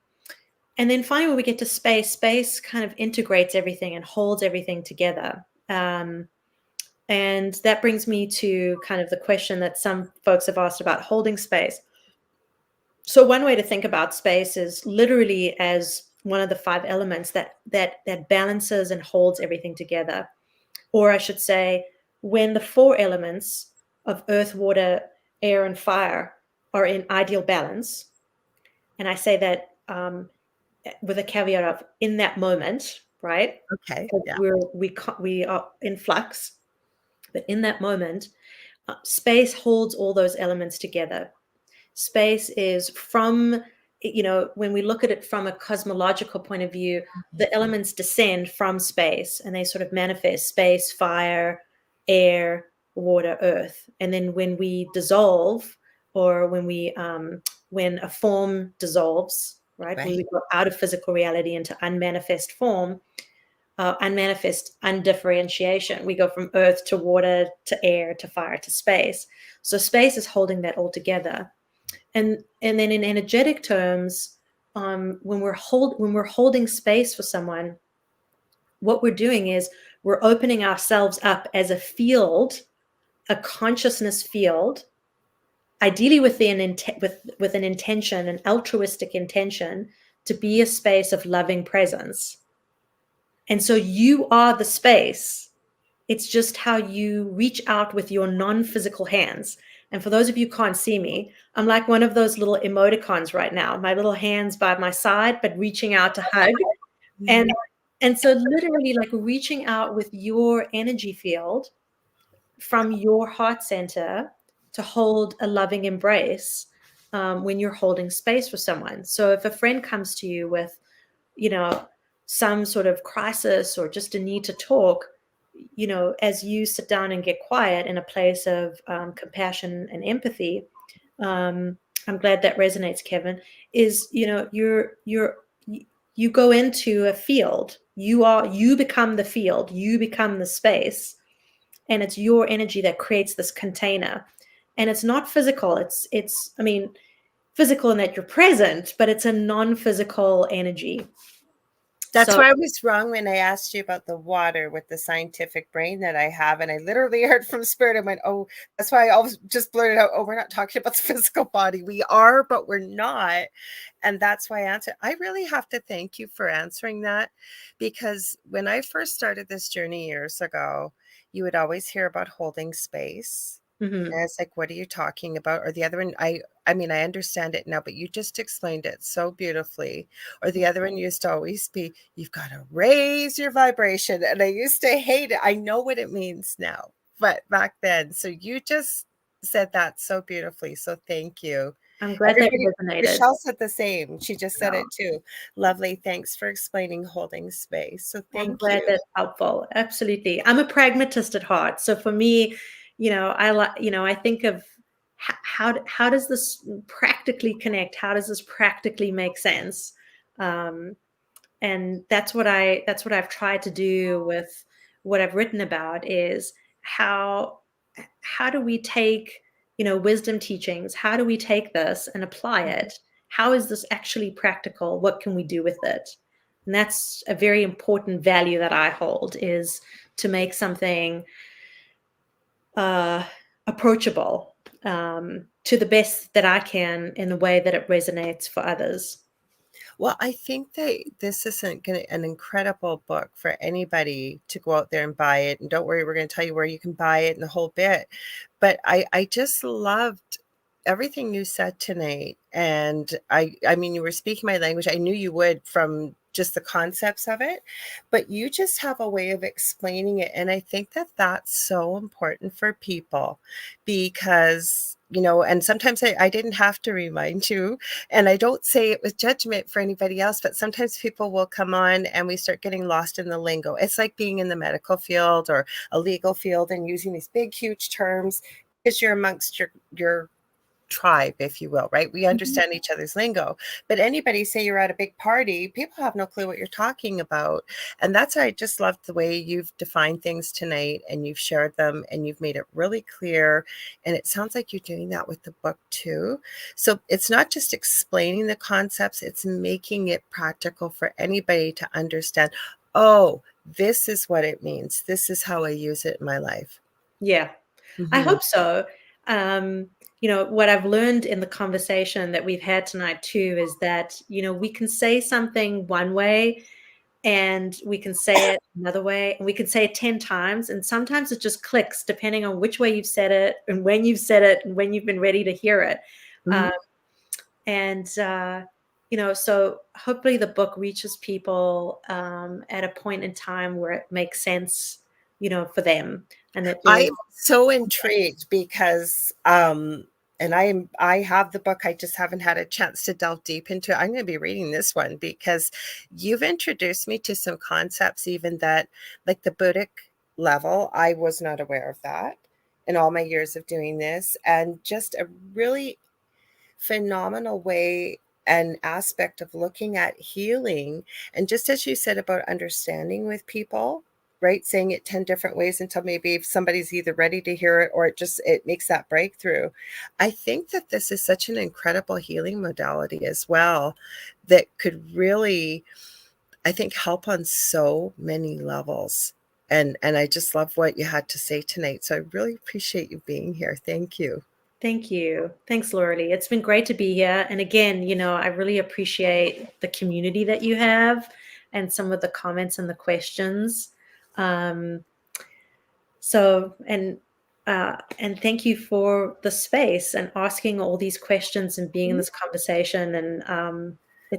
then finally, when we get to space kind of integrates everything and holds everything together. And that brings me to kind of the question that some folks have asked about holding space. So one way to think about space is literally as one of the 5 elements that balances and holds everything together. Or I should say, when the 4 elements of earth, water, air, and fire are in ideal balance, and I say that with a caveat of in that moment, right?
Okay. Yeah.
We are in flux, but in that moment, space holds all those elements together. Space is from, when we look at it from a cosmological point of view, the elements descend from space and they sort of manifest: space, fire, air, water, earth. And then when we dissolve, or when a form dissolves, right? When we go out of physical reality into unmanifest form, unmanifest undifferentiation, we go from earth to water to air to fire to space. So space is holding that all together. And then in energetic terms, when we're holding space for someone, what we're doing is we're opening ourselves up as a field, a consciousness field, ideally with an intention, an altruistic intention, to be a space of loving presence. And so you are the space. It's just how you reach out with your non-physical hands. And for those of you who can't see me, I'm like one of those little emoticons right now, my little hands by my side, but reaching out to hug. And so literally like reaching out with your energy field from your heart center to hold a loving embrace when you're holding space for someone. So if a friend comes to you with, some sort of crisis or just a need to talk, as you sit down and get quiet in a place of compassion and empathy, I'm glad that resonates, Kevin, is, you go into a field, you become the field, you become the space, and it's your energy that creates this container. And it's not physical. It's physical in that you're present, but it's a non-physical energy.
That's why I was wrong when I asked you about the water with the scientific brain that I have. And I literally heard from spirit and went, oh, that's why I always just blurted out, oh, we're not talking about the physical body. We are, but we're not. And that's why I answered. I really have to thank you for answering that, because when I first started this journey years ago, you would always hear about holding space. And it's like, what are you talking about? Or the other one, I understand it now, but you just explained it so beautifully. Or the other one used to always be, you've got to raise your vibration. And I used to hate it. I know what it means now, but back then. So you just said that so beautifully. So thank you.
I'm glad that resonated.
Michelle said the same. She just said it too. Lovely. Thanks for explaining holding space. So thank you.
I'm glad that's helpful. Absolutely. I'm a pragmatist at heart. So for me, I think of how does this practically connect? How does this practically make sense? And that's what I've tried to do with what I've written about, is how do we take, wisdom teachings, how do we take this and apply it? How is this actually practical? What can we do with it? And that's a very important value that I hold, is to make something approachable, to the best that I can, in the way that it resonates for others.
Well, I think that this isn't an incredible book for anybody to go out there and buy it. And don't worry, we're going to tell you where you can buy it and the whole bit. But I just loved everything you said tonight. And I mean, you were speaking my language. I knew you would, from just the concepts of it, but you just have a way of explaining it. And I think that that's so important for people, because, and sometimes I didn't have to remind you, and I don't say it with judgment for anybody else, but sometimes people will come on and we start getting lost in the lingo. It's like being in the medical field or a legal field and using these big, huge terms, because you're amongst your tribe, if you will, right? We understand each other's lingo. But anybody, say you're at a big party, people have no clue what you're talking about. And that's why I just love the way you've defined things tonight, and you've shared them, and you've made it really clear. And it sounds like you're doing that with the book too. So it's not just explaining the concepts, it's making it practical for anybody to understand. Oh, this is what it means. This is how I use it in my life.
Yeah, I hope so. What I've learned in the conversation that we've had tonight too is that, we can say something one way and we can say it another way, and we can say it 10 times. And sometimes it just clicks depending on which way you've said it and when you've said it and when you've been ready to hear it. So hopefully the book reaches people at a point in time where it makes sense, for them. And that
I'm so intrigued because and I have the book, I just haven't had a chance to delve deep into it. I'm going to be reading this one because you've introduced me to some concepts, even that, like the Buddhic level, I was not aware of that in all my years of doing this, and just a really phenomenal way and aspect of looking at healing. And just as you said about understanding with people, right, saying it 10 different ways until maybe if somebody's either ready to hear it or it makes that breakthrough. I think that this is such an incredible healing modality as well, that could really, I think, help on so many levels. And I just love what you had to say tonight. So I really appreciate you being here. Thank you.
Thank you. Thanks, Lorilei. It's been great to be here. And again, I really appreciate the community that you have and some of the comments and the questions. And thank you for the space and asking all these questions and being in this conversation. And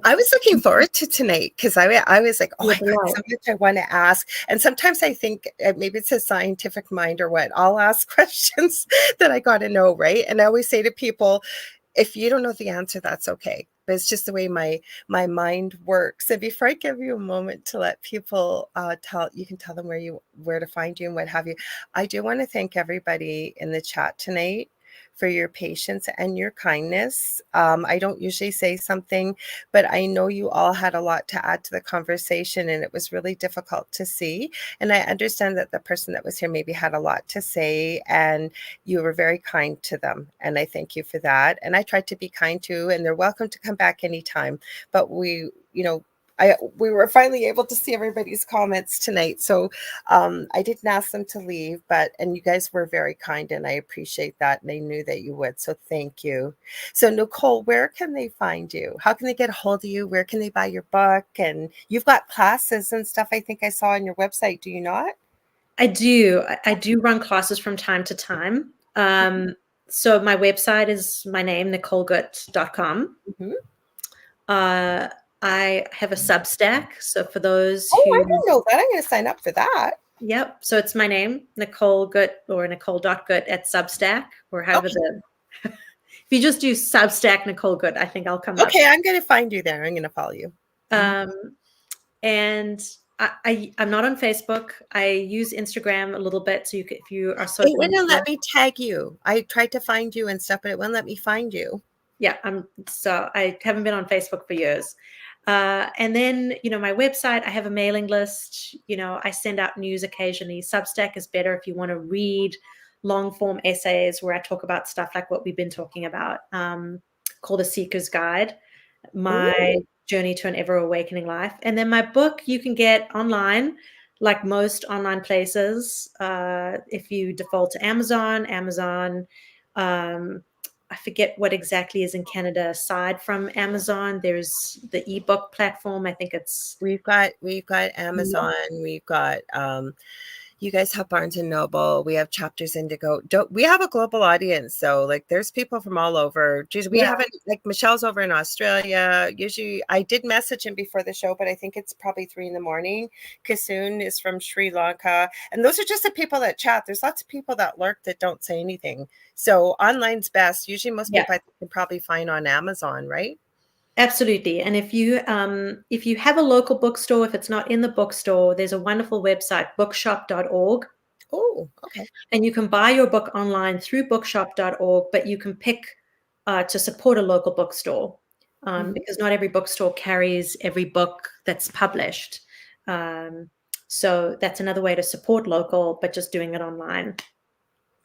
I was looking forward to tonight because I was like, oh, I got so much I want to ask. And sometimes I think maybe it's a scientific mind or what, I'll ask questions that I got to know, right? And I always say to people, if you don't know the answer, that's okay. But it's just the way my mind works. And before I give you a moment to let people you can tell them where to find you and what have you. I do want to thank everybody in the chat tonight for your patience and your kindness. I don't usually say something, but I know you all had a lot to add to the conversation, and it was really difficult to see. And I understand that the person that was here maybe had a lot to say, and you were very kind to them. And I thank you for that. And I tried to be kind too, and they're welcome to come back anytime. But we we were finally able to see everybody's comments tonight. So I didn't ask them to leave, and you guys were very kind, and I appreciate that. And I knew that you would. So thank you. So Nicole, where can they find you? How can they get a hold of you? Where can they buy your book? And you've got classes and stuff I think I saw on your website. Do you not?
I do. I do run classes from time to time. So my website is my name, NicoleGoott.com. I have a Substack. So for those who...
I didn't know that. I'm going to sign up for that.
Yep. So it's my name, Nicole Goott, or Nicole.Goott at Substack, or however if you just do Substack Nicole Goott, I think I'll come up.
Okay, I'm going to find you there. I'm going to follow you.
And I'm not on Facebook. I use Instagram a little bit. So if you are
It
social
wouldn't
media,
let me tag you. I tried to find you and stuff, but it wouldn't let me find you.
yeah, so I haven't been on Facebook for years. And then, my website, I have a mailing list. I send out news occasionally. Substack is better if you want to read long form essays where I talk about stuff like what we've been talking about, called A Seeker's Guide, my
Ooh.
journey to an ever awakening life. And then my book you can get online, like most online places. If you default to Amazon, um, I forget what exactly is in Canada aside from Amazon. There's the ebook platform. I think it's
We've got Amazon. We've got you guys have Barnes and Noble. We have chapters Indigo. Don't we have a global audience? So like there's people from all over. Geez, we
yeah,
haven't like Michelle's over in Australia. Usually I did message him before the show, but I think it's probably 3 a.m. Kasoon is from Sri Lanka. And those are just the people that chat. There's lots of people that lurk that don't say anything. So online's best. Usually most
yeah.
people I think can probably find on Amazon, right?
Absolutely. And if you have a local bookstore, if it's not in the bookstore, there's a wonderful website, bookshop.org,
Oh, okay.
and you can buy your book online through bookshop.org, but you can pick to support a local bookstore,
Mhm.
because not every bookstore carries every book that's published. So that's another way to support local, but just doing it online.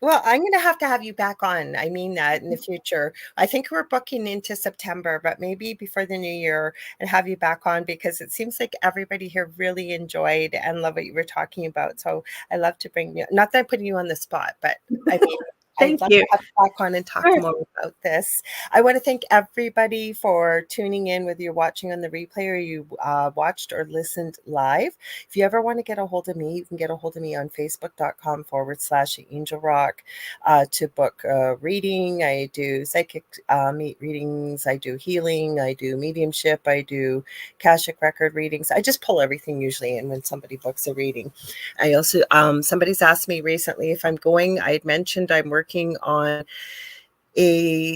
Well, I'm going to have you back on. I mean that in the future. I think we're booking into September, but maybe before the new year and have you back on because it seems like everybody here really enjoyed and love what you were talking about. So I love to bring you, not that I'm putting you on the spot, but I mean, I'd
Thank
love to
you.
have you back on and talk
Sure.
more about this. I want to thank everybody for tuning in, whether you're watching on the replay or you watched or listened live. If you ever want to get a hold of me, you can get a hold of me on facebook.com/Angel Rock to book reading. I do psychic meet readings. I do healing. I do mediumship. I do Akashic record readings. I just pull everything usually in when somebody books a reading. I also, somebody's asked me recently if I'm going, I had mentioned I'm working on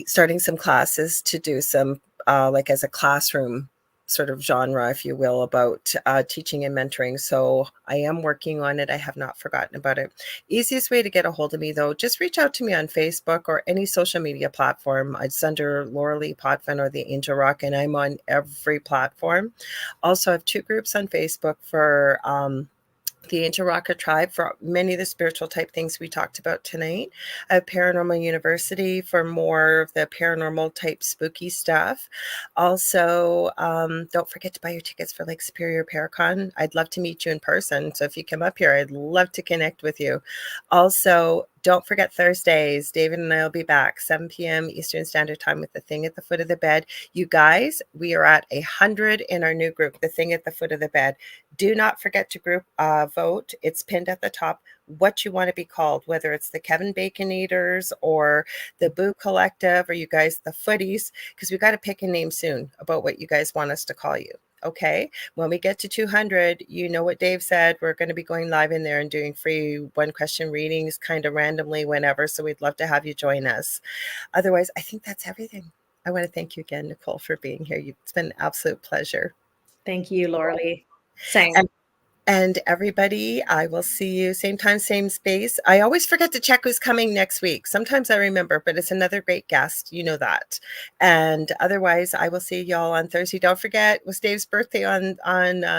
starting some classes to do some like as a classroom sort of genre, if you will, about teaching and mentoring. So I am working on it. I have not forgotten about it. Easiest way to get a hold of me, though, just reach out to me on Facebook or any social media platform. It's under Lorilei Potvin or the Angel Rock, and I'm on every platform. Also, I have 2 groups on Facebook for the Angel Rocker Tribe for many of the spiritual type things we talked about tonight. I have Paranormal University for more of the paranormal type spooky stuff. Also, don't forget to buy your tickets for Lake Superior Paracon. I'd love to meet you in person. So if you come up here, I'd love to connect with you. Also, don't forget Thursdays. David and I will be back 7 p.m. Eastern Standard Time with The Thing at the Foot of the Bed. You guys, we are at 100 in our new group, The Thing at the Foot of the Bed. Do not forget to group vote. It's pinned at the top what you want to be called, whether it's the Kevin Bacon Eaters or the Boo Collective or you guys the Footies, because we got to pick a name soon about what you guys want us to call you. Okay. When we get to 200, you know what Dave said. We're going to be going live in there and doing free 1-question readings kind of randomly whenever. So we'd love to have you join us. Otherwise, I think that's everything. I want to thank you again, Nicole, for being here. It's been an absolute pleasure.
Thank you, Lorilei. Same.
And everybody, I will see you same time, same space. I always forget to check who's coming next week. Sometimes I remember, but it's another great guest. You know that. And otherwise, I will see y'all on Thursday. Don't forget, it was Dave's birthday on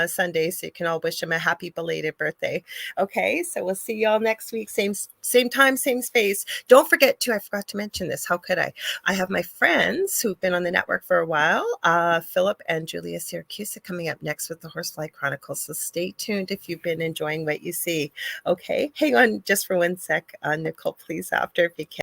Sunday, so you can all wish him a happy belated birthday. Okay, so we'll see y'all next week. Same time, same space. Don't forget to, I forgot to mention this. How could I? I have my friends who've been on the network for a while, Philip and Julia Syracuse coming up next with the Horsefly Chronicles. So stay tuned if you've been enjoying what you see. Okay, hang on just for 1 sec, Nicole, please, after if you can.